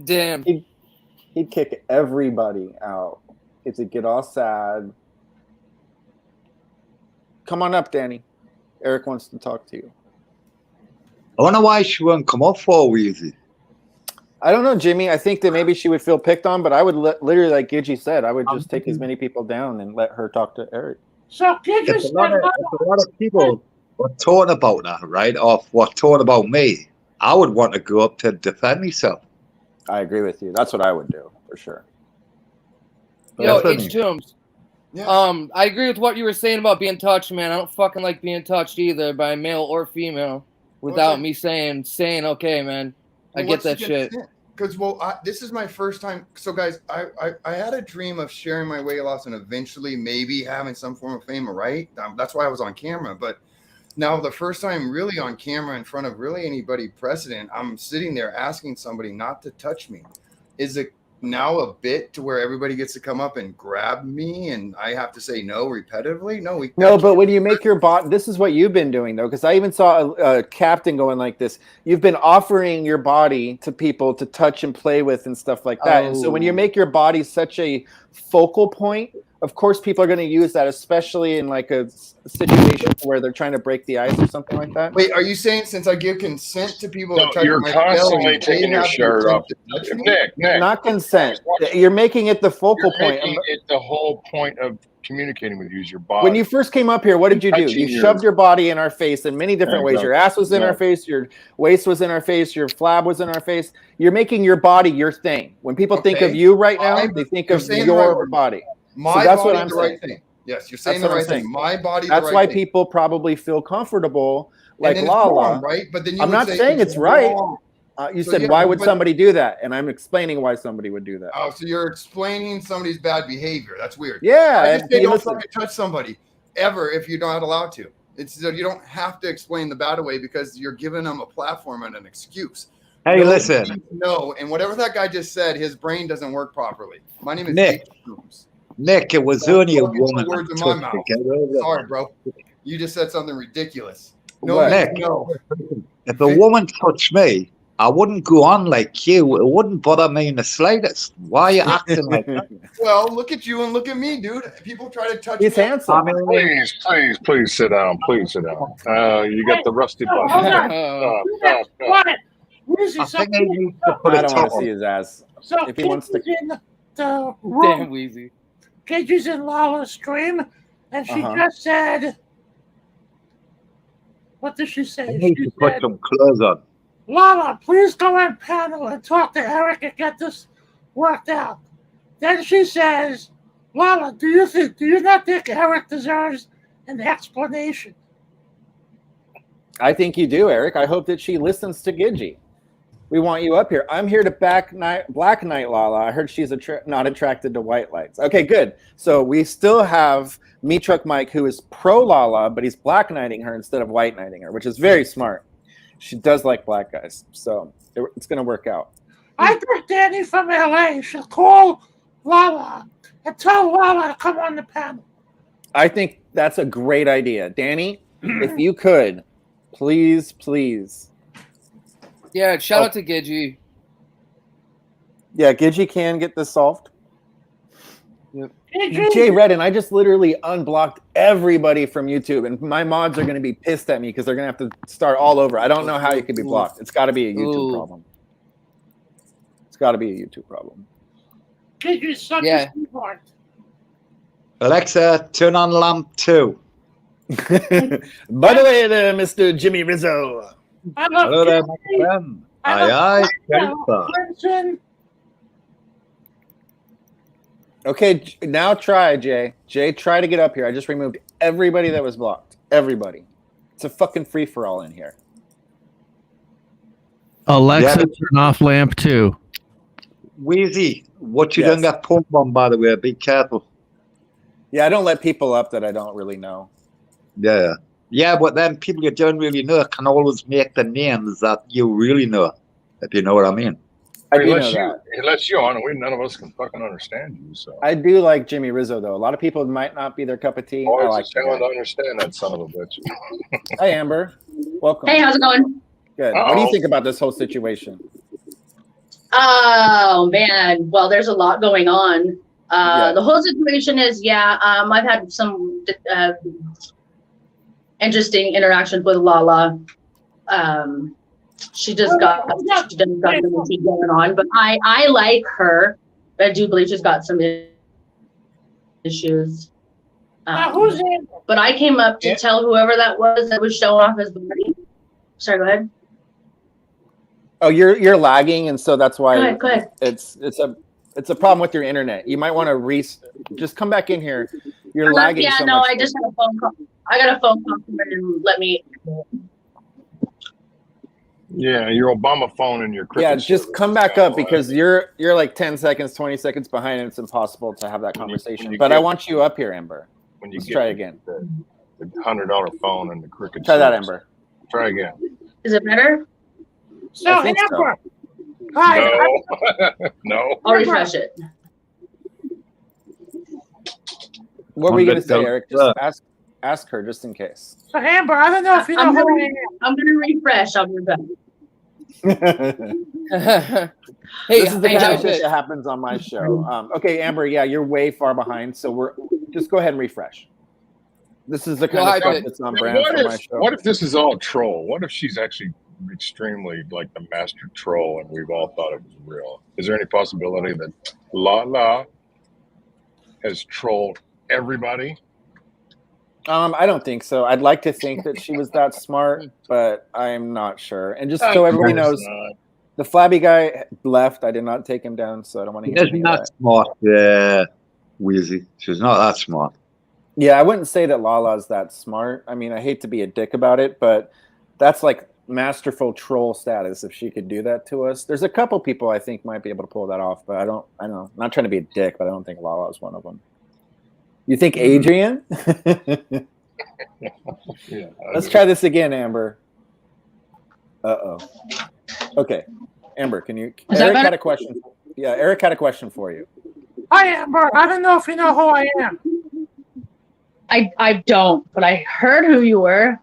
Damn. He'd kick everybody out. It'd get all sad. Come on up, Danny. Eric wants to talk to you. I wonder why she won't come up for Weezy. I don't know, Jimmy. I think that maybe she would feel picked on, but I would literally, like Gidgey said, I would just take as many people down and let her talk to Eric. So Gidgey If a lot of people were talking about that, right, or were talking about me, I would want to go up to defend myself. I agree with you. That's what I would do for sure. Yo, H. Toombs. I agree with what you were saying about being touched, man. I don't fucking like being touched either by male or female without me saying, okay, man. I get that shit. Because, this is my first time. So, guys, I had a dream of sharing my weight loss and eventually maybe having some form of fame, right? That's why I was on camera. But now the first time really on camera in front of really anybody precedent, I'm sitting there asking somebody not to touch me. Is it now a bit to where everybody gets to come up and grab me and I have to say no repetitively? No, but when you make your body, this is what you've been doing though, because I even saw a captain going like this. You've been offering your body to people to touch and play with and stuff like that. And so when you make your body such a focal point, of course people are going to use that, especially in like a situation where they're trying to break the ice or something like that. Wait, are you saying since I give consent to people to touch you're my constantly belly, taking your shirt off? Nick, Not consent. You're making it the focal point. Making it the whole point of communicating with you is your body. When you first came up here, what did you do? You shoved your body in our face in many different ways. Your ass was in our face, your waist was in our face, your flab was in our face. You're making your body your thing. When people think of you right now, they think of your body. My that's body what I'm the right saying. thing. Yes, you're saying the right thing. My body. That's the right why thing. people probably feel comfortable, like And then it's Lala. wrong, right? But then you I'm would not say saying it's it's right. wrong. You So, said, yeah, why would but- somebody do that? And I'm explaining why somebody would do that. Oh, so you're explaining somebody's bad behavior. That's weird. Yeah, I just say and don't listen. fucking touch somebody ever if you're not allowed to. It's you don't have to explain the bad away because you're giving them a platform and an excuse. Hey, listen. No, and whatever that guy just said, his brain doesn't work properly. My name is Nick. H. Coombs. Nick, it was Don't only a fucking put woman. words in that my took mouth. to get over it. Sorry, bro. You just said something ridiculous. No, What? Nick. no. If a woman touched me, I wouldn't go on like you. It wouldn't bother me in the slightest. Why are you acting like that? Well, look at you and look at me, dude. People try to touch He's me. handsome. Please sit down. Please sit down. You got the rusty button. Hold on. What? I think I need to put I a don't top want to on. see his ass. So If he wants to. Gidgey's in the Damn, room. Weezy. Gidgey's in Lala's stream, and she just said, what did she I say? need She to put said, some clothes on. Lala, please go on panel and talk to Eric and get this worked out. Then she says, Lala, do you not think Eric deserves an explanation? I think you do, Eric. I hope that she listens to Gidgey. We want you up here. I'm here to Black Knight Lala. I heard she's not attracted to white lights. Okay, good. So we still have Me Truck Mike, who is pro Lala, but he's black knighting her instead of white knighting her, which is very smart. She does like black guys, so it's going to work out. I think Danny from LA should call Lala and tell Lala to come on the panel. I think that's a great idea. Danny, if you could, please. Yeah, shout out to Gidgey. Yeah, Gidgey can get this solved. Yep. Jay Redden, I just literally unblocked everybody from YouTube, and my mods are going to be pissed at me because they're going to have to start all over. I don't know how you could be blocked. It's got to be a YouTube problem. It's got to be a YouTube problem. Gidgey's such a sweetheart. Alexa, turn on lamp 2. By the way, there, Mr. Jimmy Rizzo. Hello there, my friend. Aye, Clemson. Okay, now try, Jay. Jay, try to get up here. I just removed everybody that was blocked. Everybody. It's a fucking free-for-all in here. Alexa, turn off lamp 2. Weezy, what you done got pulled on, by the way? Be careful. Yeah, I don't let people up that I don't really know. Yeah. Yeah, but then people you don't really know can always make the names that you really know, if you know what I mean. I do know that. He lets you on, and none of us can fucking understand you. So I do like Jimmy Rizzo, though. A lot of people might not be their cup of tea. I always like just trying to understand that son of a bitch. Hi, Amber. Welcome. Hey, how's it going? Good. What do you think about this whole situation? Oh man, well, there's a lot going on. The whole situation is, I've had some interesting interactions with Lala. She just got something going on, but I like her. I do believe she's got some issues. Who's Amber? But I came up to tell whoever that was showing off his body. Sorry, go ahead. Oh, you're lagging, and so that's why Go ahead. it's a problem with your internet. You might want to just come back in here. You're lagging. Yeah, so no, much. I just had a phone call. I got a phone call from her and let me. Yeah, your Obama phone and your Yeah, cricket just server come is back kinda up because you're like 10 seconds, 20 seconds behind, and it's impossible to have that conversation. But I want you up here, Amber. when you Let's get try again. the $100 phone and the cricket. Try that, service. Amber. Try again. Is it better? So, I think so. Amber. Hi. No, no. I'll refresh it. What were you going to say, Eric? Just ask her just in case. So, Amber, I don't know if you know who I am. I'm going to refresh. I'll be back. Hey, this is the hey, kind of shit that happens on my show. Okay, Amber, yeah, you're way far behind, so just go ahead and refresh. This is the kind of stuff that's on brand for my show. What if this is all troll? What if she's actually extremely like the master troll and we've all thought it was real? Is there any possibility that Lala has trolled everybody? I don't think so. I'd like to think that she was that smart, but I'm not sure. And just so everybody knows, the flabby guy left. I did not take him down, so I don't want to hear She's not smart, Weezy. She's not that smart. Yeah, I wouldn't say that Lala's that smart. I mean, I hate to be a dick about it, but that's like masterful troll status if she could do that to us. There's a couple people I think might be able to pull that off, but I know. I'm not trying to be a dick, but I don't think Lala is one of them. You think Adrian? Yeah, Let's try this again, Amber. Okay, Amber, can you? Eric had a question. Yeah, Eric had a question for you. Hi, Amber. I don't know if you know who I am. I don't, but I heard who you were.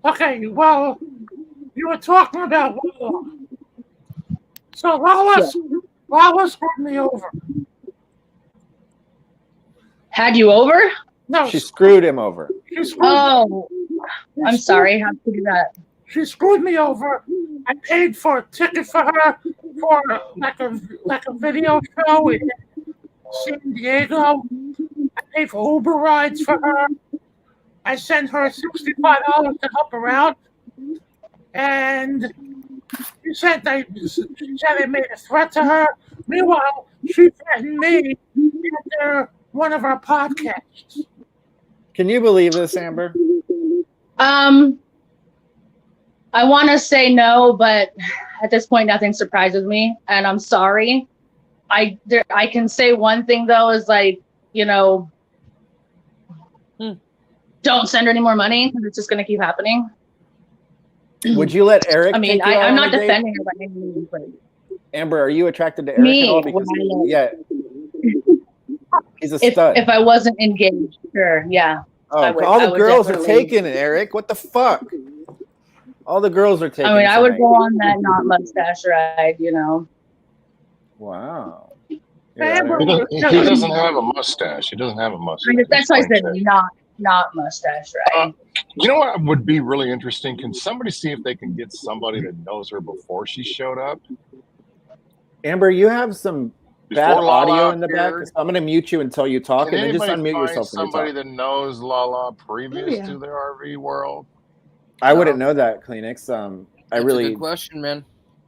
Okay, well, you were talking about Lala. So Lala's had me over. Had you over? No. She screwed him over. I'm sorry. How'd you do that? She screwed me over. I paid for a ticket for her for like a video show in San Diego. I paid for Uber rides for her. I sent her $65 to help her out, and she said I made a threat to her. Meanwhile, she threatened me after one of our podcasts. Can you believe this, Amber? I want to say no, but at this point, nothing surprises me, and I'm sorry. I can say one thing though is like, don't send her any more money because it's just going to keep happening. Would you let Eric? I mean, take you I'm on not a date? defending her by any means, but Amber, are you attracted to Eric Me? at all? Because he's a stud. if I wasn't engaged, sure, yeah. I would. All I the would girls are definitely- taking it, Eric. What the fuck? All the girls are taking. I mean, I would tonight. go on that not mustache ride, Wow. He doesn't have a mustache. He doesn't have a mustache. That's why I said not mustache ride. You know what would be really interesting? Can somebody see if they can get somebody that knows her before she showed up? Amber, you have some bad Before Lala audio in the back. appeared? So I'm going to mute you until you talk, Can and then just anybody unmute find yourself when you somebody talk. that knows Lala previous yeah. to their RV world? I wouldn't know that, Kleenex. That's a good question, man.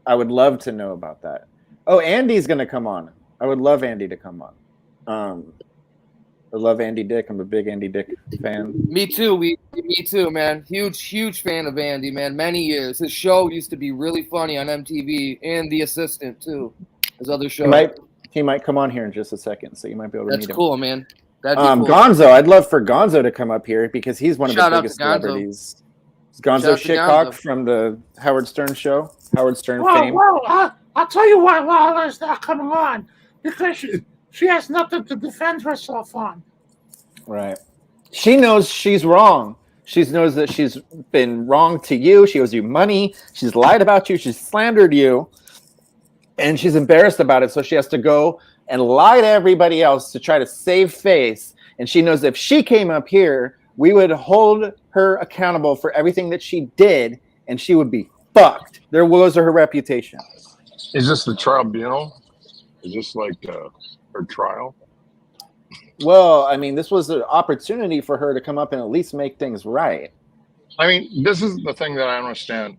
I would love to know about that. Oh, Andy's going to come on. I would love Andy to come on. I love Andy Dick. I'm a big Andy Dick fan. Me too. Me too, man. Huge fan of Andy, man. Many years. His show used to be really funny on MTV, and The Assistant too. His other show. He might come on here in just a second, so you might be able to meet him. That's cool, man. That'd be cool. Gonzo, I'd love for Gonzo to come up here because he's one of Shout the out biggest to Gonzo. celebrities. Is Gonzo Shout out to Shitcock Gonzo. from the Howard Stern show? Howard Stern fame? Well, I'll tell you why Lala's not coming on. Because she has nothing to defend herself on. Right. She knows she's wrong. She knows that she's been wrong to you. She owes you money. She's lied about you. She's slandered you. And she's embarrassed about it. So she has to go and lie to everybody else to try to save face. And she knows if she came up here, we would hold her accountable for everything that she did. And she would be fucked. There was her reputation. Is this the tribunal? Is this like her trial? Well, I mean, this was an opportunity for her to come up and at least make things right. I mean, this is the thing that I don't understand.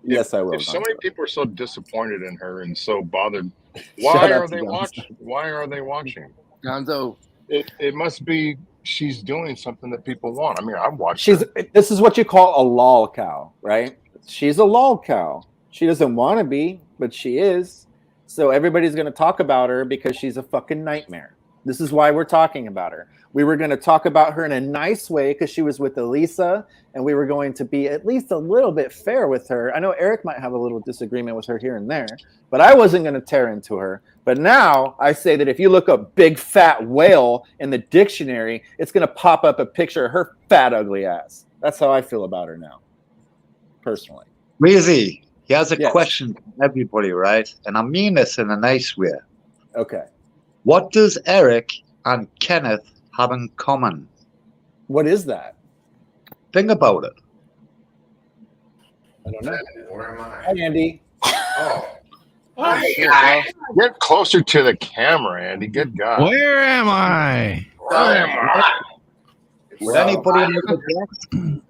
Yes, I will. If so many people are so disappointed in her and so bothered, why are they watching? Why are they watching? Gonzo. It must be she's doing something that people want. I mean, I watched. This is what you call a lol cow, right? She's a lol cow. She doesn't want to be, but she is. So everybody's going to talk about her because she's a fucking nightmare. This is why we're talking about her. We were going to talk about her in a nice way because she was with Elisa, and we were going to be at least a little bit fair with her. I know Eric might have a little disagreement with her here and there, but I wasn't going to tear into her. But now I say that if you look up big fat whale in the dictionary, it's going to pop up a picture of her fat, ugly ass. That's how I feel about her now, personally. Weezy, he has a question for everybody, right? And I mean this in a nice way. Okay. What does Eric and Kenneth have in common? What is that? Think about it. I don't know. Where am I? Hi, Andy. Oh. Get closer to the camera, Andy. Good God. Where am I? Where am I? Would anybody make a guess?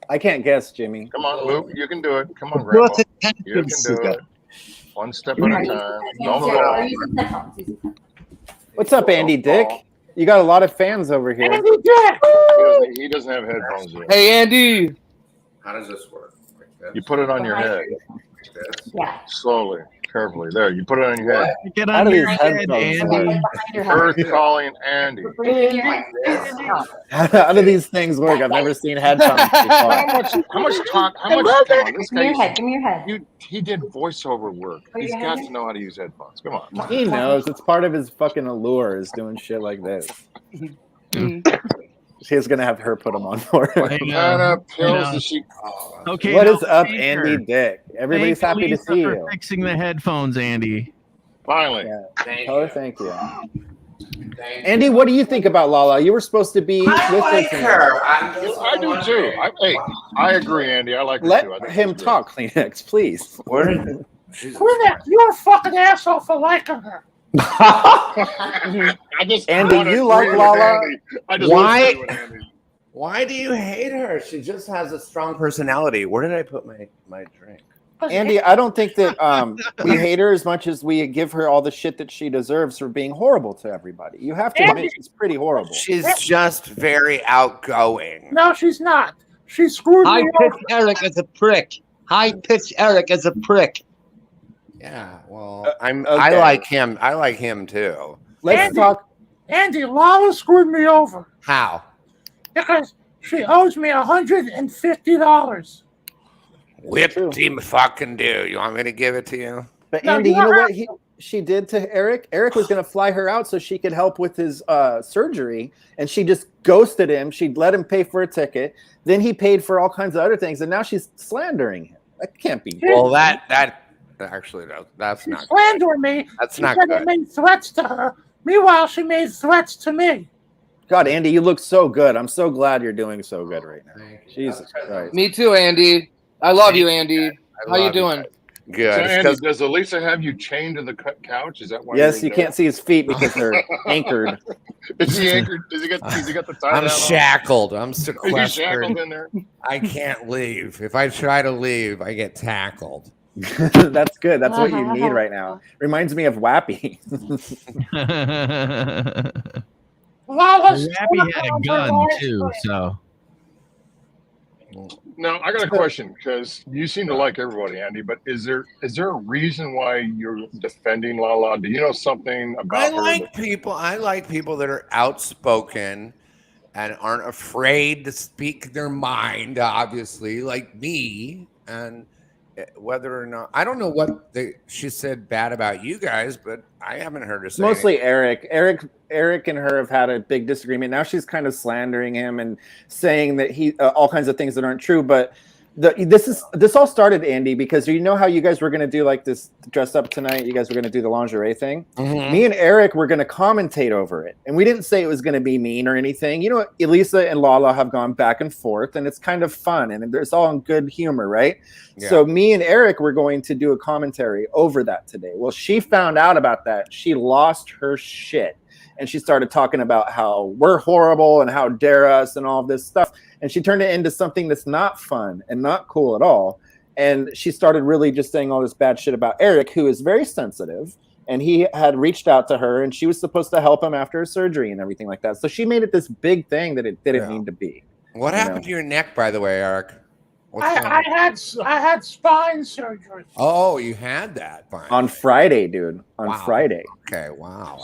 I can't guess, Jimmy. Come on, Luke. You can do it. Come on, Grandpa. What's You can do it. One step at a time. Don't fall. What's up, Andy Dick? You got a lot of fans over here. Andy Dick! He doesn't have headphones yet. Hey, Andy. How does this work? Like that? You put it on your head. Yeah. Slowly, carefully. There, you put it on your head. Get on your head, Andy. Earth calling Andy. How do these things work? I've never seen headphones before. How much talk? How much? Come on, this Give me your guy. head. Give me your head. He did voiceover work. Put He's your got head to know how to use headphones. Come on. He knows. It's part of his fucking allure is doing shit like this. She's gonna have her put them on for him. What kind of pills does she? Okay. What now is up, thank Andy her. Dick? Everybody's Thank happy to Lisa see for you. fixing the headphones, Andy. Finally. Tell her thank you. Andy, what do you think about Lala? You were supposed to be with like us. her. I do too. I agree, Andy. I like her Let too. I think him she's talk, Kleenex, please. Kleenex, you're a fucking asshole for liking her. I just Andy, wanna you agree like with Lala? Andy. I just Why? want to agree with Andy. Why do you hate her? She just has a strong personality. Where did I put my drink? Andy, I don't think that we hate her as much as we give her all the shit that she deserves for being horrible to everybody. You have to admit she's pretty horrible. She's just very outgoing. No, she's not. She screwed High me pitch over. Eric is a prick. High pitch Eric is a prick. Yeah, well, okay. I like him. I like him too. Let's talk. Andy, Lala screwed me over How? because she owes me $150. Whipped him fucking do. You want me to give it to you? But No, Andy, you you know are- what she did to Eric? Eric was going to fly her out so she could help with his surgery, and she just ghosted him. She'd let him pay for a ticket. Then he paid for all kinds of other things, and now she's slandering him. That can't be. Well, that actually that's She not. slandered me. That's She not said I good. made threats to her. Meanwhile, she made threats to me. God, Andy, you look so good. I'm so glad you're doing so good right now. Jesus Christ. Me too, Andy. I love you, Andy. How you doing? So, Andy, does Elisa have you chained to the couch? Is that why? Yes, you can't see his feet because they're anchored. Is he anchored? Does he got the tie I'm down on? shackled. I'm Is he sequestered. shackled in there? I can't leave. If I try to leave, I get tackled. That's good. That's what you need right now. Reminds me of Wappy. Lala's Rappy had a gun too, so. Now I got a question because you seem to like everybody, Andy. But is there a reason why you're defending Lala? Do you know something about I her? like people. I like people that are outspoken and aren't afraid to speak their mind. Obviously, like me. And whether or not I don't know what she said bad about you guys, but I haven't heard her say. Mostly Eric. Eric and her have had a big disagreement. Now she's kind of slandering him and saying that he all kinds of things that aren't true. But This all started, Andy, because you know how you guys were going to do like this dress up tonight. You guys were going to do the lingerie thing. Mhm. Me and Eric were going to commentate over it, and we didn't say it was going to be mean or anything. You know, Elisa and Lala have gone back and forth, and it's kind of fun, and it's all in good humor, right? Yeah. So me and Eric were going to do a commentary over that today. Well, she found out about that. She lost her shit, and she started talking about how we're horrible and how dare us and all this stuff. And she turned it into something that's not fun and not cool at all. And she started really just saying all this bad shit about Eric, who is very sensitive. And he had reached out to her, and she was supposed to help him after his surgery and everything like that. So she made it this big thing that it didn't need to be. What happened to your neck, by the way, Eric? I had spine surgery. Oh, you had that. Fine. On Friday, dude. On Friday. Okay, wow.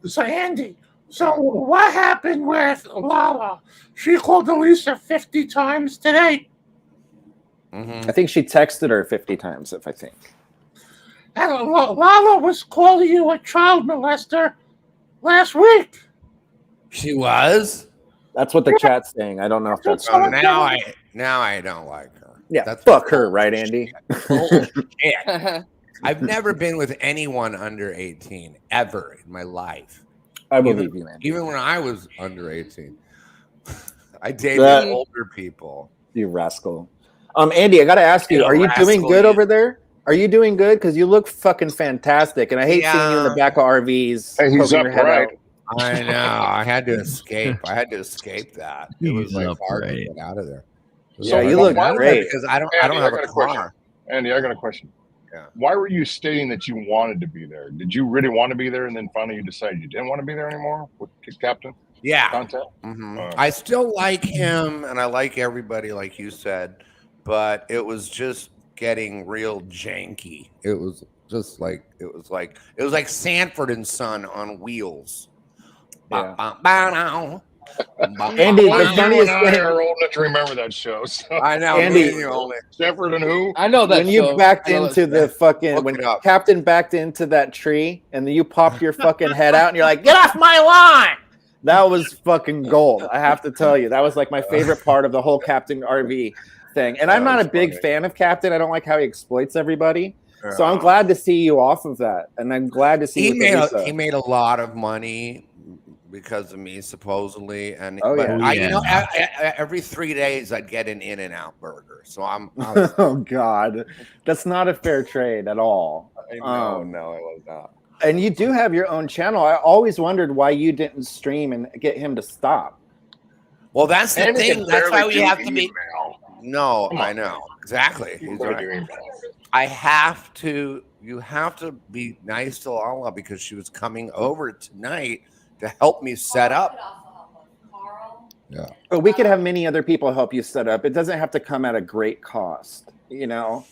So Andy, what happened with Lala? She called Elisa 50 times today. Mm-hmm. I think she texted her 50 times, if I think. And Lala was calling you a child molester last week. She was? That's what the chat's saying. I don't know if that's true. Now I don't like her. Yeah, fuck her, right, Andy? Bullshit. I've never been with anyone under 18 ever in my life. I believe you, man. Even when I was under 18. I dated older people. You rascal. Andy, I got to ask you, are you doing good over there? Are you doing good? Because you look fucking fantastic. And I hate seeing you in the back of RVs. Hey, he's poking your head upright. out. I know. I had to escape. That. It was like hard to get out of there. Yeah, you look great. Because I don't have a car. Andy, I got a question. Yeah. Why were you stating that you wanted to be there? Did you really want to be there, and then finally you decided you didn't want to be there anymore with Captain? Yeah. Contact? Mm-hmm. I still like him, and I like everybody, like you said, but it was just getting real janky. It was just like it was like Sanford and Son on wheels. Yeah. Andy, the funniest thing. You're old enough to remember that show. So. I know. Andy, Stanford and who? I know that when you backed into the fucking when Captain backed into that tree and then you popped your fucking head out and you're like, get off my lawn. That was fucking gold. I have to tell you, that was like my favorite part of the whole Captain RV thing. And I'm not a big fan of Captain. I don't like how he exploits everybody. So I'm glad to see you off of that, and I'm glad to see he made a lot of money because of me, supposedly. And you know, every 3 days I'd get an In-N-Out burger. So I was, oh God, that's not a fair trade at all. No, it was not. And you do have your own channel. I always wondered why you didn't stream and get him to stop. Well, that's the thing. That's why we have to be. Email. No, I know exactly. He's right. I have to. You have to be nice to Lala because she was coming over tonight to help me set up. Yeah. But we could have many other people help you set up. It doesn't have to come at a great cost, you know?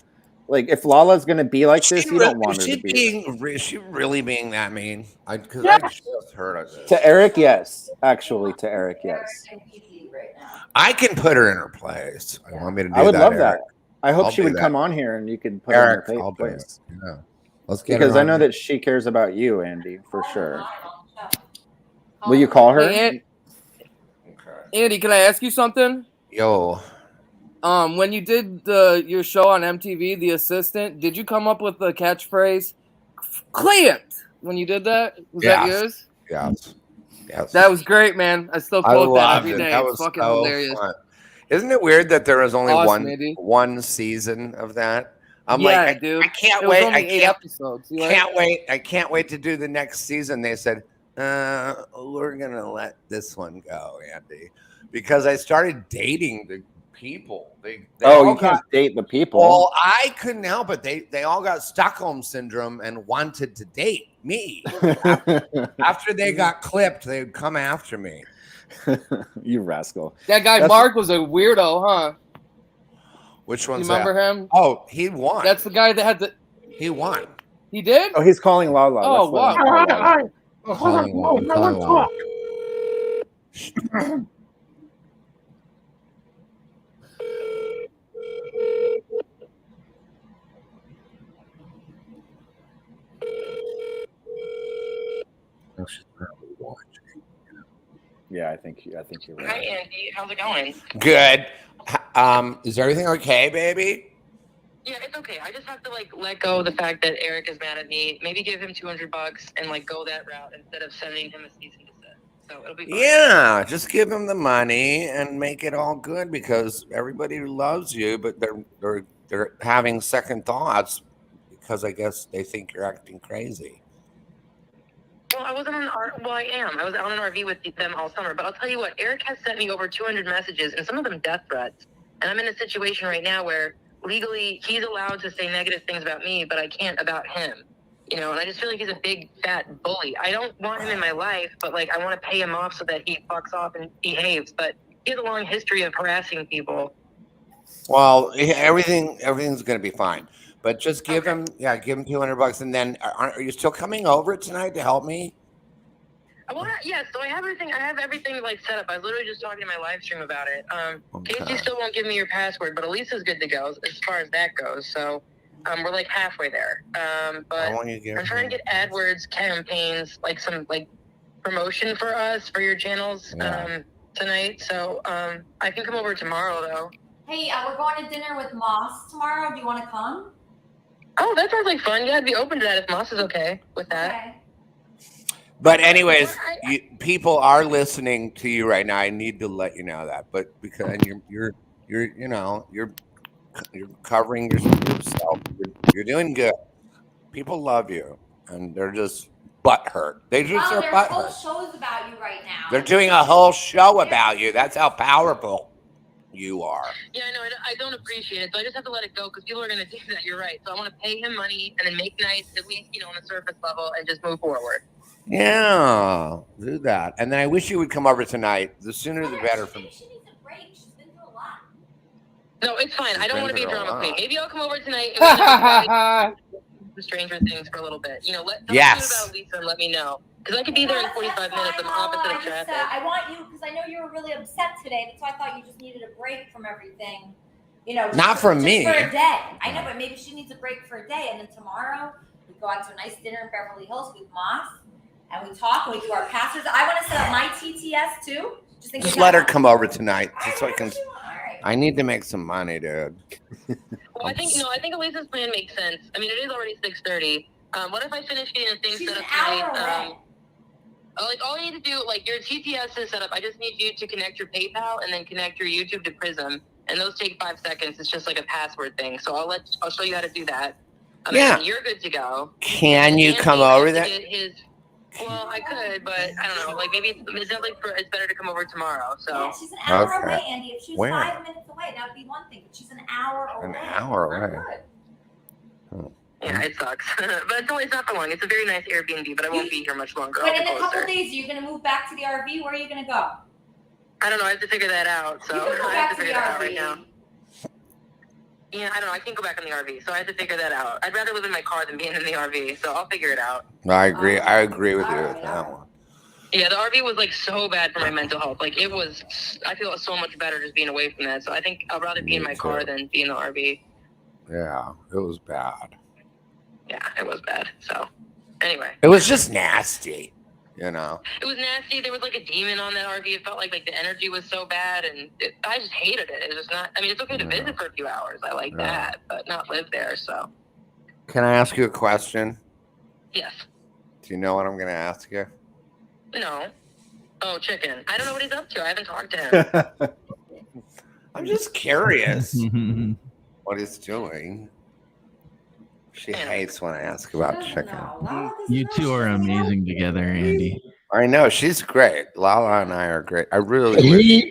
Like, if Lala's going to be like this, you don't want her to be. Is she really being that mean? Because Yeah. I just heard of this. To Eric, yes. Actually, to Eric, yes. I can put her in her place. I want me to do that. I would love Eric. that. I hope I'll she do would that. come on here and you could put Eric, her in I'll her do it. place. Yeah. Let's get Because her I on know here. that she cares about you, Andy, for sure. Will you call her? Hey, Andy, can I ask you something? Yo. When you did your show on MTV, The Assistant, did you come up with the catchphrase "Clint" when you did that? Was that yours? Yes. Yes. That was great, man. I still I quote that loved every it. day. That It's was fucking so hilarious. fun. Isn't it weird that there was only Awesome, Andy. one season of that? I'm Yeah, like, dude. I can't It was wait. only I 8 can't, episodes. You can't wait. I can't wait to do the next season. They said, we're gonna let this one go, Andy, because I started dating the people. They Oh, all you can't date the people. Well, I couldn't help it. They all got Stockholm syndrome and wanted to date me. After they got clipped, they would come after me. You rascal. That guy Mark was a weirdo, huh? Which You one's remember that? him? Oh, he won. That's the guy that had the. He won. He did? Oh, he's calling Lala. Oh, Let's let him wow. call Lala. Hold on, no one talk. Yeah, I think you're right. Hi, Andy. How's it going? Good. Is everything okay, baby? Yeah, it's okay. I just have to like let go of the fact that Eric is mad at me. Maybe give him $200 and like go that route instead of sending him a cease and desist. So it'll be fine. Yeah, just give him the money and make it all good because everybody loves you, but they're having second thoughts because I guess they think you're acting crazy. Well, I wasn't well, I am. I was on an RV with them all summer. But I'll tell you what, Eric has sent me over 200 messages and some of them death threats. And I'm in a situation right now where legally he's allowed to say negative things about me, but I can't about him. You know, and I just feel like he's a big fat bully. I don't want him in my life, but like I want to pay him off so that he fucks off and behaves. But he has a long history of harassing people. Well, everything's going to be fine. But just give him $200, and then are you still coming over tonight to help me? Well, yeah. So I have everything like set up. I was literally just talking to my live stream about it. Casey still won't give me your password, but Elisa's good to go as far as that goes. So we're like halfway there. But I'm trying to get AdWords campaigns, like some like promotion for us for your channels tonight. So I can come over tomorrow though. Hey, we're going to dinner with Moss tomorrow. Do you want to come? Oh, that sounds like fun. Yeah, I'd be open to that if Moss is okay with that. Okay. But anyways, people are listening to you right now. I need to let you know that. But because you're covering yourself. You're doing good. People love you, and they're just butthurt. They just are there's butthurt. whole shows about you right now. They're doing a whole show about you. That's how powerful you are. Yeah, I know. I don't appreciate it, so I just have to let it go because people are going to do that. You're right. So I want to pay him money and then make nice, at least, on the surface level, and just move forward. Yeah, do that. And then I wish you would come over tonight. The sooner the better for me. She needs a break. She's been through a lot. No, it's fine. I don't want to be a drama queen. Maybe I'll come over tonight and the Stranger Things for a little bit. Tell me about Lisa and let me know. Because I could be there in 45 minutes. I'm opposite of traffic. I want you, because I know you were really upset today. That's why I thought you just needed a break from everything. Not from me. For a day. I know, but maybe she needs a break for a day. And then tomorrow, we go out to a nice dinner in Beverly Hills with Moss. And we talk and we do our passes. I want to set up my TTS too. Just let her come over tonight, just so I can. I need to make some money, dude. Well, I think Elisa's plan makes sense. I mean, it is already 6:30. What if I finish getting the thing set up tonight? All you need to do, like your TTS is set up. I just need you to connect your PayPal and then connect your YouTube to Prism, and those take 5 seconds. It's just like a password thing. So I'll show you how to do that. Yeah, you're good to go. Can you come over there? Well, I could, but I don't know. Like maybe it's better to come over tomorrow. So yeah, she's an hour away, Andy. If she was 5 minutes away, that would be one thing. But she's an hour away. An hour away. Yeah, it sucks. But it's not for long. It's a very nice Airbnb, but I won't be here much longer. But in a couple days, are you going to move back to the RV? Where are you going to go? I don't know. I have to figure that out. So I have to figure that out right now. Yeah, I don't know. I can't go back in the RV, so I have to figure that out. I'd rather live in my car than being in the RV, so I'll figure it out. I agree. I agree with you with that one. Yeah, the RV was like so bad for my mental health. Like it was, I feel so much better just being away from that. So I think I'd rather be in my car than be in the RV. Yeah, it was bad. Yeah, it was bad. So anyway. It was just nasty. It was nasty. There was like a demon on that RV. It felt like the energy was so bad, and I just hated it. It's just not. I mean, it's okay to visit for a few hours. I like that, but not live there. So. Can I ask you a question? Yes. Do you know what I'm going to ask you? No. Oh, chicken. I don't know what he's up to. I haven't talked to him. I'm just curious what he's doing. She hates when I ask about chicken. You two are amazing together, Andy. I know, she's great. Lala and I are great. I really he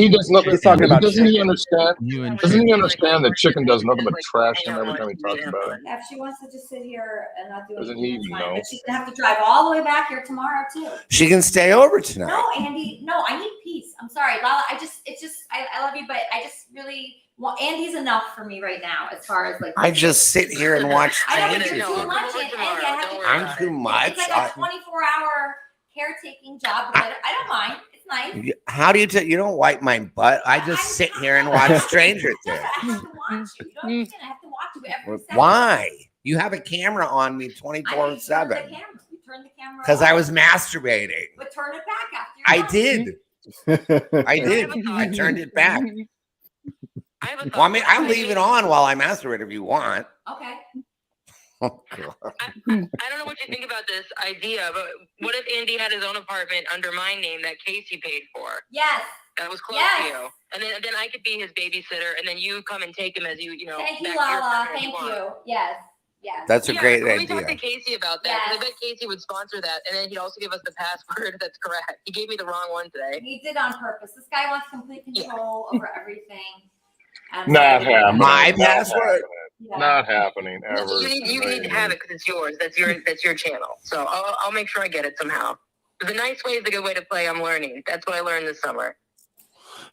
does nothing. He's talking about doesn't he chicken. understand? Doesn't he understand that chicken does nothing but trash him every time he talks about it? If she wants to just sit here and not do Doesn't anything, he that's even fine. know? But she's going to have to drive all the way back here tomorrow, too. She can stay over tonight. No, Andy. No, I need peace. I'm sorry, Lala. I love you, but I just really want Andy's enough for me right now as far as like. I just sit here and watch I know, but changes. you're too much, Andy. I have to. I'm too much. It's like a 24-hour caretaking job, but I don't mind. It's nice. How do you you don't wipe my butt? I just sit here and watch Stranger Things. I have to watch you. You don't understand. I have to watch you every second. Why? You have a camera on me 24/7. You turn the camera. Because I was masturbating. But turn it back after. I did. I did. I turned it back. Well, I mean, I'll leave it on while I masturbate if you want. Okay. Oh, God. I don't know what you think about this idea, but what if Andy had his own apartment under my name that Casey paid for? Yes. That was close to you. And then I could be his babysitter, and then you come and take him as you know. Thank you, back to your Lala. partner if Thank want. you. Yes. Yes. That's a great Let me talk idea. to Casey about that. 'Cause I bet Casey would sponsor that, and then he'd also give us the password that's correct. He gave me the wrong one today. He did on purpose. This guy wants complete control over everything. Not happening. My Not password? happening. Not happening ever. You need to have it because it's yours. That's your channel. So I'll make sure I get it somehow. The nice way is a good way to play. I'm learning. That's what I learned this summer.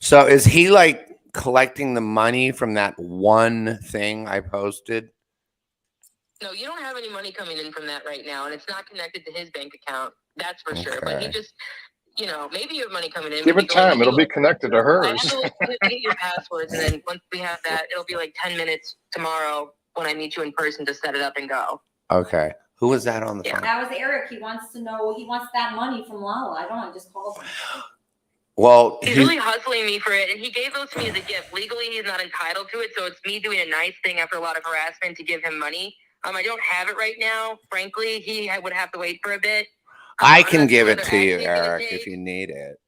So is he like collecting the money from that one thing I posted? No, you don't have any money coming in from that right now, and it's not connected to his bank account. That's for sure. But he Okay. just, maybe you have money coming in. Give maybe it time. It'll be connected to I hers. have to get your passwords, and then once we have that, it'll be like 10 minutes tomorrow when I meet you in person to set it up and go. Okay. Who was that on the phone? That was Eric. He wants to know. He wants that money from Lala. I don't know. I just called him. Well, He's really hustling me for it, and he gave those to me as a gift. Legally, he's not entitled to it, so it's me doing a nice thing after a lot of harassment to give him money. I don't have it right now. Frankly, he would have to wait for a bit. I can give it to you, Eric, if you need it.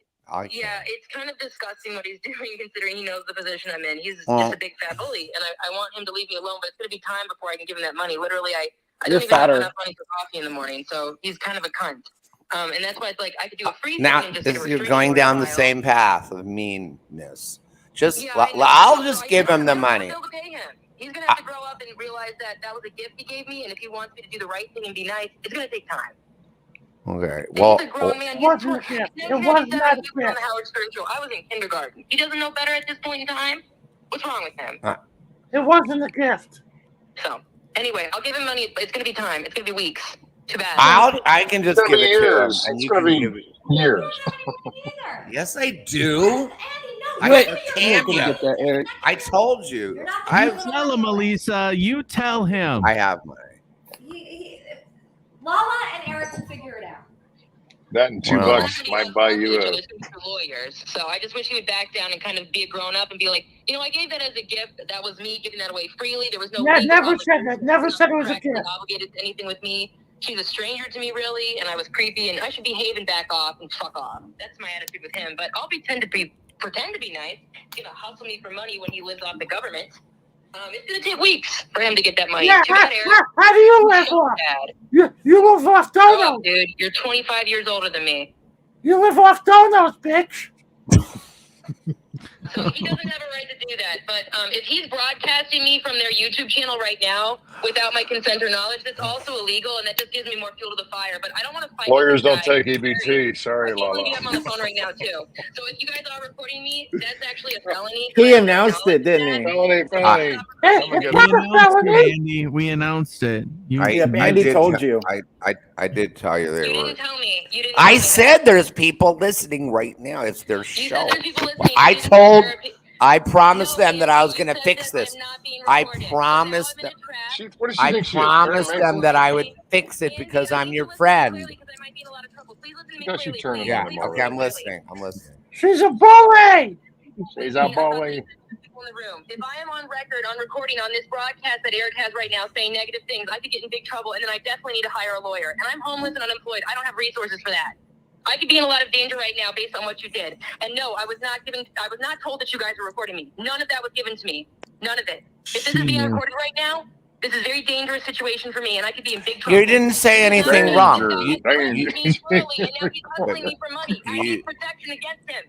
Yeah, it's kind of disgusting what he's doing, considering he knows the position I'm in. He's Well- just a big fat bully, and I want him to leave me alone, but it's going to be time before I can give him that money. Literally, I You're don't even have fatter. enough money for coffee in the morning, so he's kind of a cunt. And that's why it's like I could do a free Now, thing and just this, get a you're restraining going order down the filed. same path of meanness. Just, I'll just give him the money. He's going to have to grow up and realize that that was a gift he gave me, and if he wants me to do the right thing and be nice, it's going to take time. Okay. Well, He's a grown man. It wasn't a gift. It was not a on the gift. Howard Stern show. I was in kindergarten. He doesn't know better at this point in time. What's wrong with him? It wasn't a gift. So anyway, I'll give him money. It's going to be time. It's going to be weeks. Too bad. I can just It's give gonna it be to him. years. And It's you gonna can be give it. years. Yes, I do. I Wait, got a you're gonna cameo. get there, Eric. I told you. You I've, tell him, Elisa. You tell him. I have mine. Lala and Eric will figure it out. That and $2 might buy you a. Lawyers. So I just wish he would back down and kind of be a grown up and be like, I gave that as a gift. That was me giving that away freely. There was no legal Never obligation. said that. Never said it was a Correctly gift. obligated to anything with me. She's a stranger to me, really, and I was creepy, and I should behave and back off and fuck off. That's my attitude with him. But I'll pretend to be nice. He's gonna hustle me for money when he lives off the government. It's gonna take weeks for him to get that money. Yeah, Too bad, Eric. how do you live So off? bad. You live off Grow donuts. up, dude. You're 25 years older than me. You live off donuts, bitch. So he doesn't have a right to do that. But if he's broadcasting me from their YouTube channel right now without my consent or knowledge, that's also illegal, and that just gives me more fuel to the fire. But I don't want to fight. Lawyers with don't this guy. take EBT. Sorry, I can't believe Lala. you have him on the phone right now too. So if you guys are recording me, that's actually a felony. He announced it, didn't he? Felony. Andy, we announced it. Andy did told te- you. I did tell you they were. Didn't tell me. You didn't I tell me said there's people listening right now. It's their show. there's people listening. I promised them that I was going to fix this. I promised them. What does she I think she is? promised them Temperamental? that I would fix it because I'm your friend. Because she turned Yeah. on him Okay, I'm already. listening. I'm listening. She's a bully. She's a bully. people in the room. If I am on record, on recording on this broadcast that Eric has right now saying negative things, I could get in big trouble, and then I definitely need to hire a lawyer. And I'm homeless and unemployed. I don't have resources for that. I could be in a lot of danger right now based on what you did. And no, I was not told that you guys were recording me. None of that was given to me. None of it. If this is being recorded right now, this is a very dangerous situation for me, and I could be in big trouble. You didn't say anything wrong. You-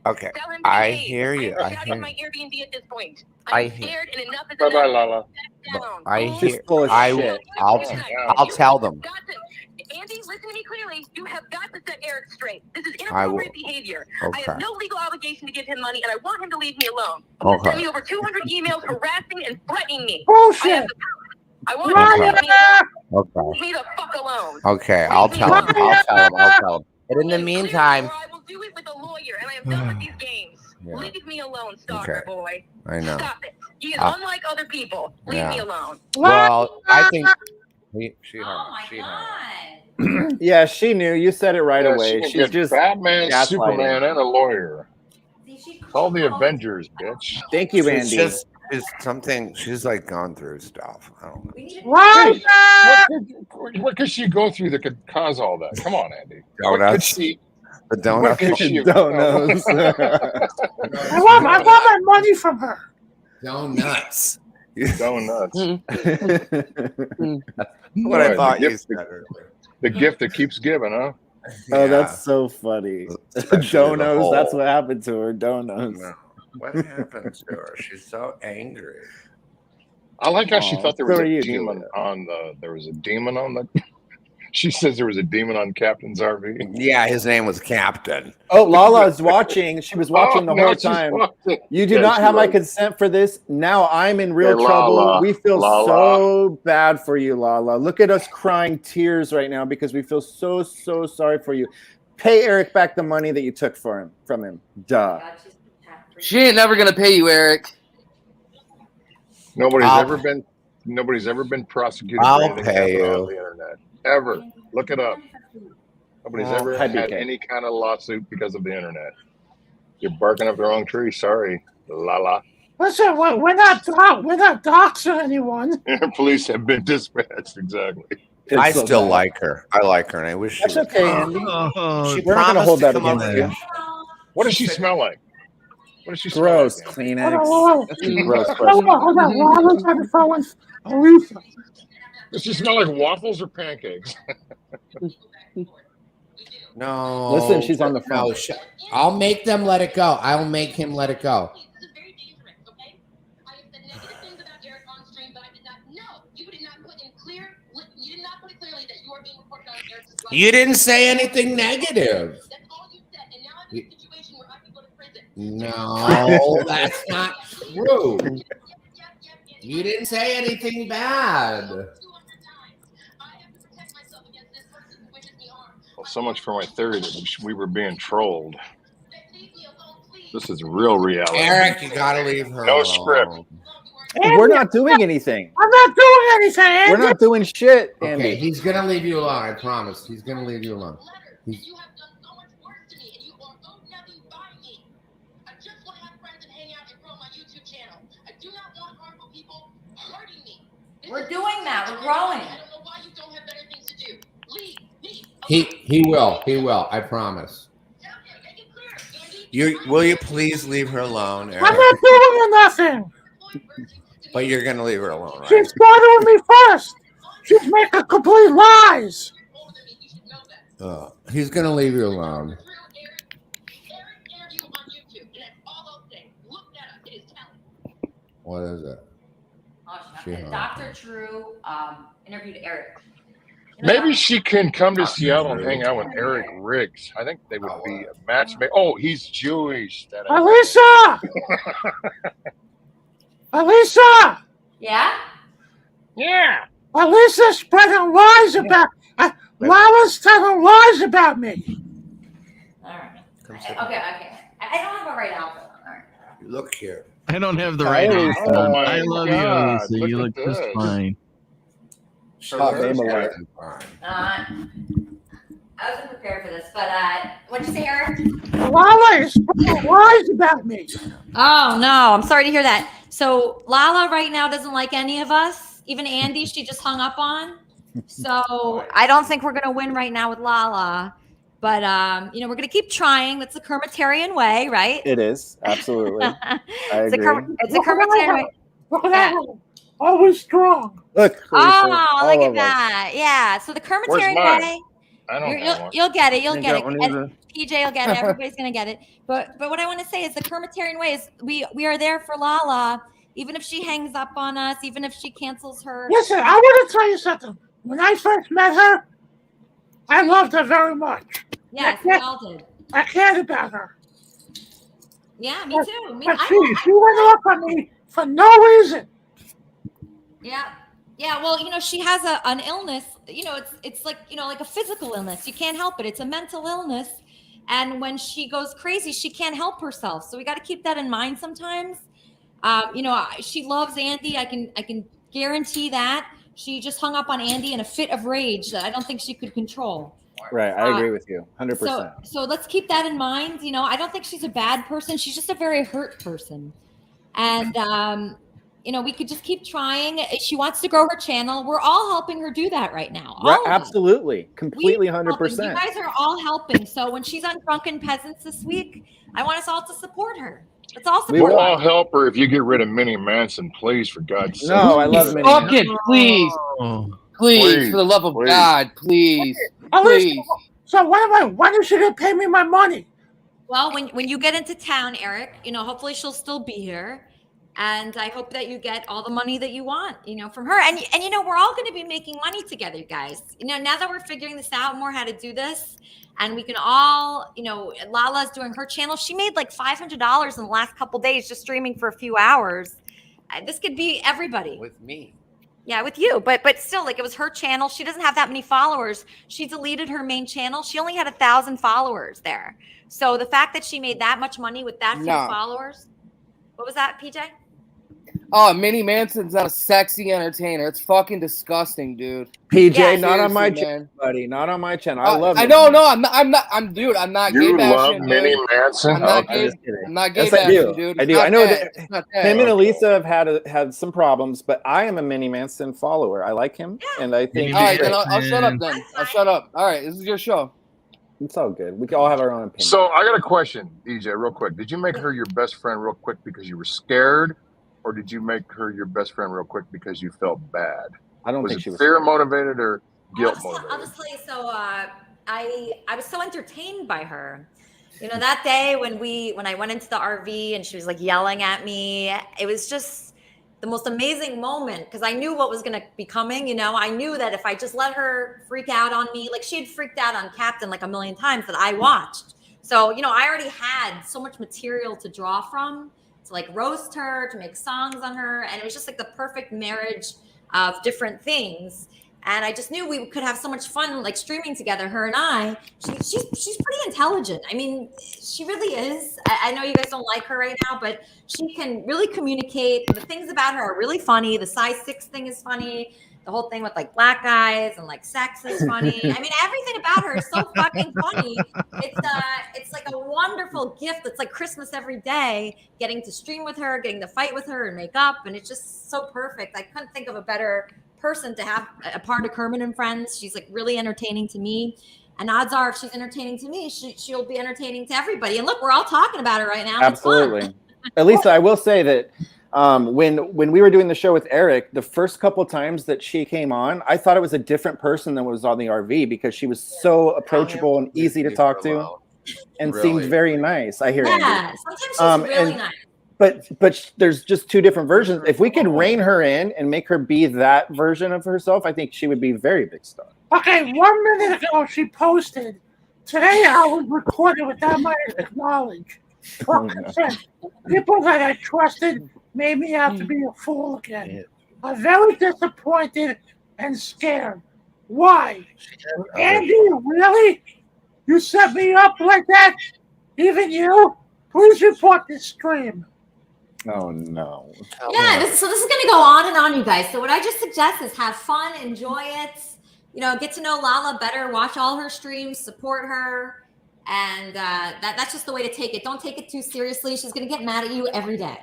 Okay, I hear you. I hear you. my Airbnb at this point. I I'm hear. scared, and enough is Bye bye, enough. Lala. I She's hear. full of shit. I'll tell them. Andy, listen to me clearly. You have got to set Eric straight. This is I will. inappropriate behavior. Okay. I have no legal obligation to give him money, and I want him to leave me alone. Okay. He sent me over 200 emails harassing and threatening me. Bullshit. I want him to leave Okay. me the fuck alone. Okay, I'll tell him. I'll tell him. But in the meantime, I will do it with a lawyer, and I am done with these games. Yeah. Leave me alone, stalker Okay. boy. I know. Stop it. He is Uh, unlike other people. Leave yeah. me alone. Well, I think she heard. Oh my She god. Yeah, she knew. You said it right Yeah, away. she can She's get just Batman, gaslighting. Superman, and a lawyer. All the Avengers, bitch. Thank you, She's Andy. just She's like gone through stuff. I don't know. What could she go through that could cause all that? Come on, Andy. What could Donuts. she? The What donuts. could she? Donuts. I want my money from her. Donuts. Donuts. What I thought you said earlier. The gift that keeps giving, huh? Oh, that's so funny. Donos. That's what happened to her. Donos. No. What happened to her? She's so angry. I like how she thought there was so are a you, demon Julia. on the. There was a demon on the. She says there was a demon on Captain's RV. Yeah, his name was Captain. Oh, Lala is watching. She was watching the now whole she's time. watching. You do Yeah, not she have my was. consent for this. Now I'm in real Hey, trouble. Lala. We feel Lala. so bad for you, Lala. Look at us crying tears right now because we feel so sorry for you. Pay Eric back the money that you took from him. Duh. She ain't never gonna pay you, Eric. Nobody's I'll- ever been prosecuted I'll for anything pay happening you. on the internet. Ever. Look it up. Nobody's ever Hi, had BK. any kind of lawsuit because of the internet. You're barking up the wrong tree. Sorry, Lala. Listen, we're not doxing anyone. Police have been dispatched. Exactly. I still like her. I like her, and I wish she That's was. okay, Andy. She We're not gonna promised hold to that come against over you. here. What does she smell like? What does she smell Gross. like? Kleenex. Hold That's a gross on, question. hold on. Lala's on the phone with Elisa. Does she smell like waffles or pancakes? No. Listen, she's on the phone. No, I'll make them let it go. I'll make him let it go. You didn't say anything negative. No, that's not true. You didn't say anything bad. Well, so much for my theory that we were being trolled. This is real reality. Eric, you gotta leave her No alone. script. We're not doing anything. I'm not doing anything, Andy. We're not doing shit, Okay, Andy. he's gonna leave you alone. I promise. He's gonna leave you alone. We're doing that. We're growing. He will. He will. I promise. Will you please leave her alone, Eric? I'm not doing nothing. But you're gonna leave her alone, right? She's bothering me first. She's making complete lies. He's gonna leave you alone. What is it? Dr. True interviewed Eric. Maybe she can come to Seattle and hang out with Eric Riggs. I think they would be a match. Oh, he's Jewish. Elisa! Elisa! Yeah? Yeah. Elisa's spreading lies about. Lala's telling lies about me. All right. Okay. I don't have a right outfit on. All right. You look here. I don't have the right Elisa. outfit on. Oh my I love God, you, Elisa. You look look at just this. fine. Hot name alert. I wasn't prepared for this, but what'd you say, Eric? Lala is spreading lies about me. Oh no, I'm sorry to hear that. So Lala right now doesn't like any of us. Even Andy, she just hung up on. So I don't think we're gonna win right now with Lala. But we're gonna keep trying. That's the Kermitarian way, right? It is. Absolutely. I It's a agree. Kermitarian way. Look at that. Always strong. Look. Lisa, Oh, look all at of us. that. Yeah. So the Kermitarian mine? way. I don't know. You'll get it. You'll Ain't get got it. one And either. PJ will get it. Everybody's gonna get it. But what I want to say is the Kermitarian way is we are there for Lala, even if she hangs up on us, even if she cancels her. Listen, I want to tell you something. When I first met her, I loved her very much. Yes, we all did. I cared about her. Yeah, me too. But she went off on me for no reason. Yeah. Yeah, well, she has an illness. It's like, like a physical illness. You can't help it. It's a mental illness. And when she goes crazy, she can't help herself. So we got to keep that in mind sometimes. She loves Andy. I can guarantee that. She just hung up on Andy in a fit of rage that I don't think she could control. Right. I agree with you. 100%. So let's keep that in mind. I don't think she's a bad person. She's just a very hurt person. And we could just keep trying. She wants to grow her channel. We're all helping her do that right now. Right, absolutely. Completely 100%. You guys are all helping. So when she's on Drunken Peasants this week, I want us all to support her. Let's all support We'll her. all help her if you get rid of Minnie Manson, please, for God's sake. No, I love Minnie Manson. Please. Please, for the love of God, please. Please. So when is she going to pay me my money? Well, when you get into town, Eric, hopefully she'll still be here. And I hope that you get all the money that you want, from her. And we're all going to be making money together, you guys. Now that we're figuring this out more, how to do this, and we can all, Lala's doing her channel. She made like $500 in the last couple days just streaming for a few hours. This could be everybody. With me. Yeah, with you. But still, like, it was her channel. She doesn't have that many followers. She deleted her main channel. She only had 1,000 followers there. So the fact that she made that much money with that few followers. What was that, PJ? Oh, Minnie Manson's not a sexy entertainer. It's fucking disgusting, dude. PJ, not on my channel, buddy. Not on my channel. I love it. I know, I'm not gay bashing. You love Minnie Manson? I'm not gay Yes, bashing, dude. I do. I know that him and Elisa have had some problems, but I am a Minnie Manson follower. I like him, and I think. All right, then I'll shut up then. I'll shut up. All right, this is your show. It's all good. We can all have our own opinion. So I got a question, EJ, real quick. Did you make her your best friend real quick because you were scared? Or did you make her your best friend real quick because you felt bad? I don't was think it she was fear motivated or guilt motivated. I'll just tell you. So I was so entertained by her. That day when I went into the RV and she was like yelling at me, it was just the most amazing moment because I knew what was going to be coming. I knew that if I just let her freak out on me, like she had freaked out on Captain like a million times that I watched. So, I already had so much material to draw from. To like roast her, to make songs on her, and it was just like the perfect marriage of different things. And I just knew we could have so much fun, like streaming together, her and I. She's pretty intelligent. I mean, she really is. I know you guys don't like her right now, but she can really communicate. The things about her are really funny. The size 6 thing is funny. The whole thing with like black guys and like sex is funny. I mean, everything about her is so fucking funny. It's like a wonderful gift. It's like Christmas every day, getting to stream with her, getting to fight with her and make up. And it's just so perfect. I couldn't think of a better person to have a part of Kermit and Friends. She's like really entertaining to me. And odds are if she's entertaining to me, she'll be entertaining to everybody. And look, we're all talking about her right now. Absolutely. Elisa, I will say that when we were doing the show with Eric, the first couple times that she came on, I thought it was a different person than was on the RV because she was so approachable and easy to talk to and seemed very nice. I hear you. Yeah, sometimes she's really nice. But there's just two different versions. If we could rein her in and make her be that version of herself, I think she would be a very big star. Okay, 1 minute ago she posted, today I was recorded without my knowledge. People that I trusted made me out to be a fool again. I'm very disappointed and scared. Why? Andy, really? You set me up like that? Even you? Please report this stream. Oh, no. Yeah, this is going to go on and on, you guys. So what I just suggest is have fun, enjoy it, get to know Lala better, watch all her streams, support her. And that's just the way to take it. Don't take it too seriously. She's going to get mad at you every day.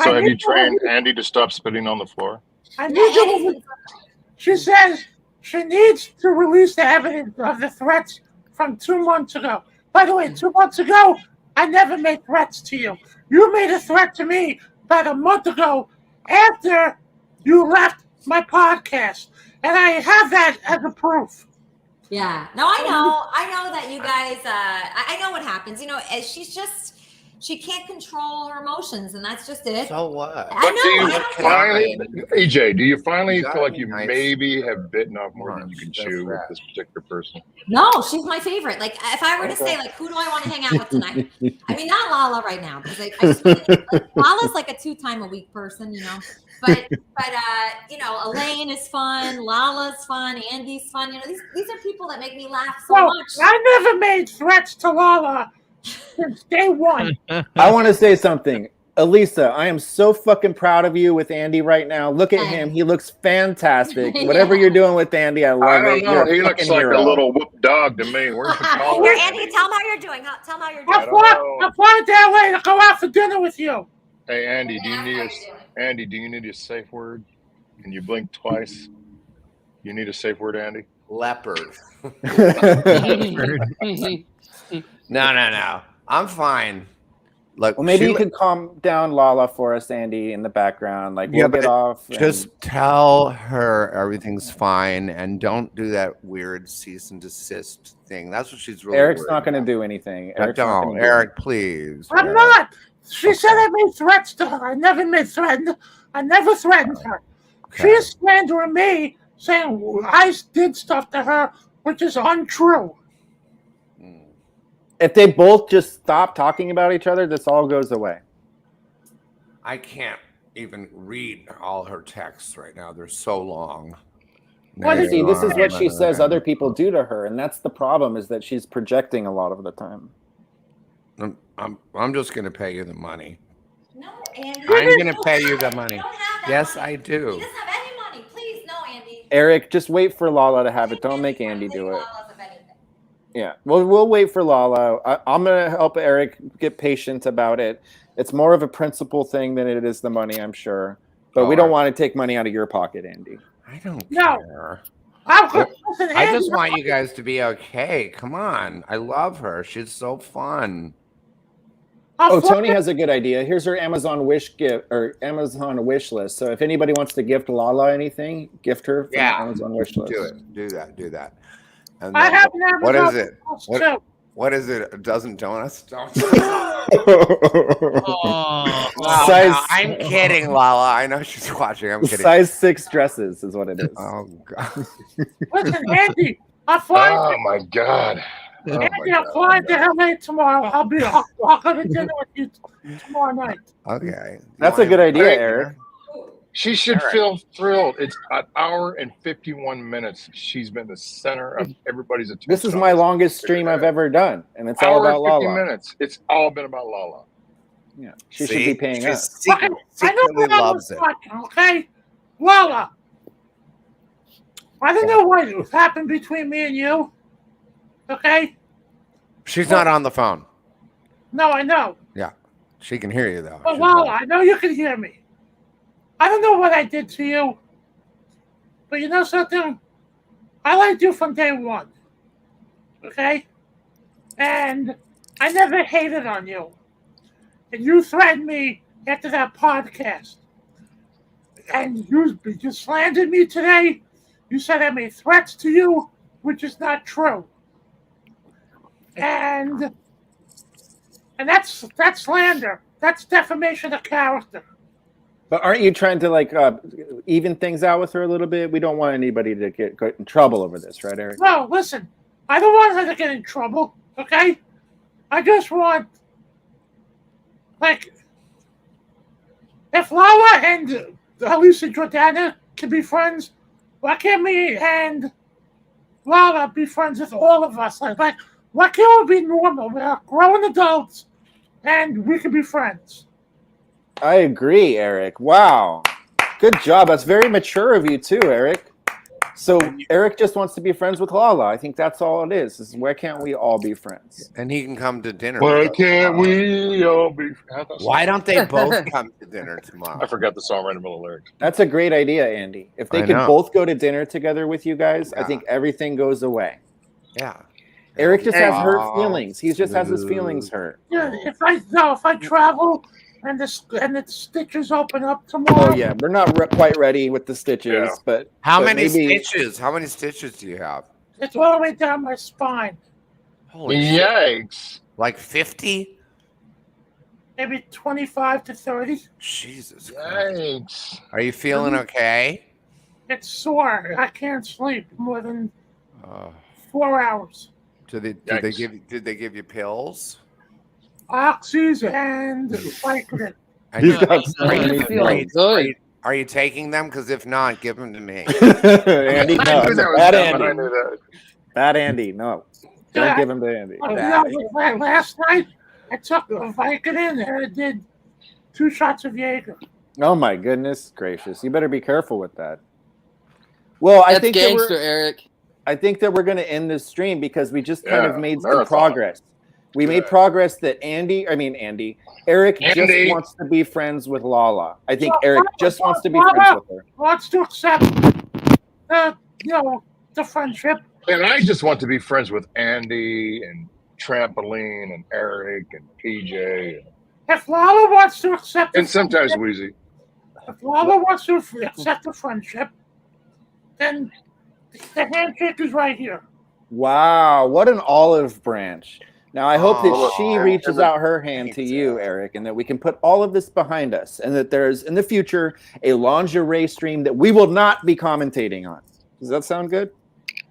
So have you trained Andy to stop spitting on the floor? She says she needs to release the evidence of the threats from 2 months ago. By the way, 2 months ago, I never made threats to you. You made a threat to me about a month ago after you left my podcast. And I have that as a proof. Yeah. No, I know that you guys, I know what happens. She can't control her emotions, and that's just it. So what? EJ, do you finally feel like you maybe have bitten off more than you can chew with this particular person? No, she's my favorite. Like, if I were to say, like, who do I want to hang out with tonight? I mean, not Lala right now, because I just really think, Lala's like a 2-time-a-week person, But Elaine is fun, Lala's fun, Andy's fun. These are people that make me laugh so much. I never made threats to Lala since day one. I want to say something. Elisa, I am so fucking proud of you with Andy right now. Look at him. He looks fantastic. Whatever you're doing with Andy, I love it. Know. He looks like a little whoop dog to me. Where's the collar? Here, Andy, tell him how you're doing. I'm flying to LA to go out for dinner with you. Hey, Andy, do you need us? Andy, do you need a safe word? Can you blink twice? You need a safe word, Andy? Leopard. No. I'm fine. Look, Well, maybe you could calm down Lala for us, Andy, in the background. Like, Yeah, we'll get but off. just tell her everything's fine and don't do that weird cease and desist thing. That's what she's really Eric's worried not going to about. do anything. No, Eric's not gonna don't. do Eric, please. I'm Eric. not. She said I made threats to her. I never made threatened. I never threatened her. She is slandering me, saying I did stuff to her, which is untrue. If they both just stop talking about each other, this all goes away. I can't even read all her texts right now. They're so long. See, this is what she says other people do to her, and that's the problem, is that she's projecting a lot of the time. I'm just going to pay you the money. No, Andy. I'm going to pay you the money. Yes, I do. He doesn't have any money. Please, no, Andy. Eric, just wait for Lala to have it. Don't make Andy do it. Yeah, we'll wait for Lala. I'm going to help Eric get patient about it. It's more of a principle thing than it is the money, I'm sure. But we don't want to take money out of your pocket, Andy. I don't care. Listen, I just want you guys to be okay. Come on. I love her. She's so fun. Oh, Tony has a good idea. Here's her Amazon wish gift or Amazon wish list. So if anybody wants to gift Lala anything, gift her from the Amazon wish list. Do it. Do that. And I then have an Amazon what is it? wish list, too. What is it? A dozen donuts? I'm kidding, Lala. I know she's watching. I'm kidding. Size 6 dresses is what it is. Oh God. Listen, Andy, I'm flying. Oh my God. Andy, I'm flying to LA tomorrow. I'll go to dinner with you tomorrow night. Okay. That's a good idea, Eric. She should Eric. feel thrilled. It's an hour and 51 minutes. She's been the center of everybody's attention. This is my longest stream I've ever done, and it's all Hour about and 50 Lala. minutes. It's all been about Lala. Yeah, she should be paying us. I know what I was watching, okay? Lala, I don't know what happened between me and you, okay? She's not on the phone. No, I know. Yeah. She can hear you though. But Lala, I know you can hear me. I don't know what I did to you, but you know something? I liked you from day one, okay? And I never hated on you. And you threatened me after that podcast. And you slandered me today. You said I made threats to you, which is not true. And that's slander. That's defamation of character. But aren't you trying to like even things out with her a little bit? We don't want anybody to get in trouble over this, right, Eric? No, listen. I don't want her to get in trouble, okay? I just want, like, if Lala and Elisa Jordana can be friends, why can't me and Lala be friends with all of us? Like why can't we be normal? We're grown adults, and we can be friends. I agree, Eric. Wow. Good job. That's very mature of you too, Eric. So Eric just wants to be friends with Lala. I think that's all it is why can't we all be friends? And he can come to dinner. Why with us can't tomorrow. we all be? Why don't they both come to dinner tomorrow? I forgot the song right in the middle of the lyrics. That's a great idea, Andy. If they I could know. both go to dinner together with you guys, I think everything goes away. Yeah. Eric just has hurt feelings. He just has his feelings hurt. Yeah, if I travel and the stitches open up tomorrow. Oh yeah, we're not quite ready with the stitches, but How but many maybe- stitches? How many stitches do you have? It's all the way down my spine. Holy shit. Yikes. Like 50? Maybe 25 to 30. Jesus. Yikes. Are you feeling okay? It's sore. I can't sleep more than 4 hours. Did they give you pills? Oxys and Vicodin. He's got Are you taking them? Because if not, give them to me. Andy, no. I knew that was Bad coming. I Andy. knew that. Bad Andy, no. Don't give him to Andy. Last night, I took a Vicodin and I did 2 shots of Jaeger. Oh my goodness gracious! You better be careful with that. Well, I That's think gangster, Eric. I think that we're going to end this stream because we just kind Yeah, of made some marathon. progress. We made progress that Eric just wants to be friends with Lala. I think Eric just wants to be friends with her. Wants to accept, the friendship. And I just want to be friends with Andy and Trampoline and Eric and PJ. If Lala wants to accept, And sometimes Weezy. If Lala wants to accept the friendship, then the handshake is right here. Wow, what an olive branch. Now, I hope that she reaches out her hand to you, Eric, and that we can put all of this behind us, and that there's, in the future, a lingerie stream that we will not be commentating on. Does that sound good?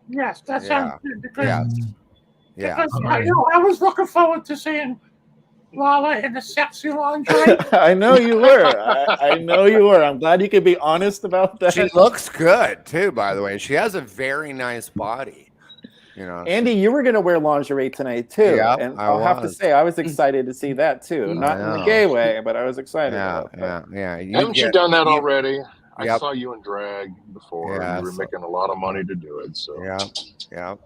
Yes, that sounds good. Because, Yeah. I was looking forward to seeing Lala in the sexy lingerie. I know you were. I know you were. I'm glad you could be honest about that. She looks good, too, by the way. She has a very nice body. Andy, you were going to wear lingerie tonight, too. Yeah, and I'll have to say, I was excited to see that, too. Not in the gay way, but I was excited about that. Haven't you done that already? I saw you in drag before. And you were making a lot of money to do it. So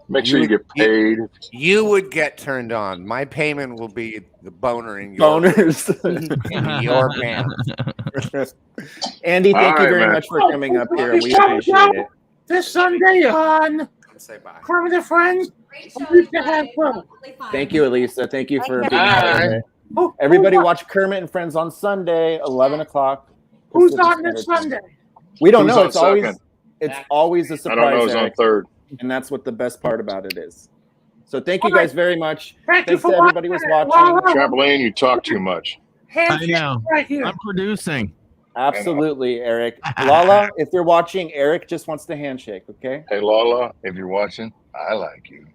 make sure you get paid. You would get turned on. My payment will be the boner in your boners in your pants. Andy, thank you very much for coming up here. We appreciate it. This Sunday on Say bye. Kermit and Friends. Thank you, Elisa. Thank you for being here. Everybody watch Kermit and Friends on Sunday, 11 o'clock. Who's on this Sunday? We don't know. Who's on It's always a surprise. I don't know who's on third. And that's what the best part about it is. So thank you guys very much. Thank you Thanks for to everybody who's watching. Trampoline, you talk too much. I know. Right here. I'm producing. Absolutely, Eric. Lala, if you're watching, Eric just wants to handshake, okay? Hey, Lala, if you're watching, I like you.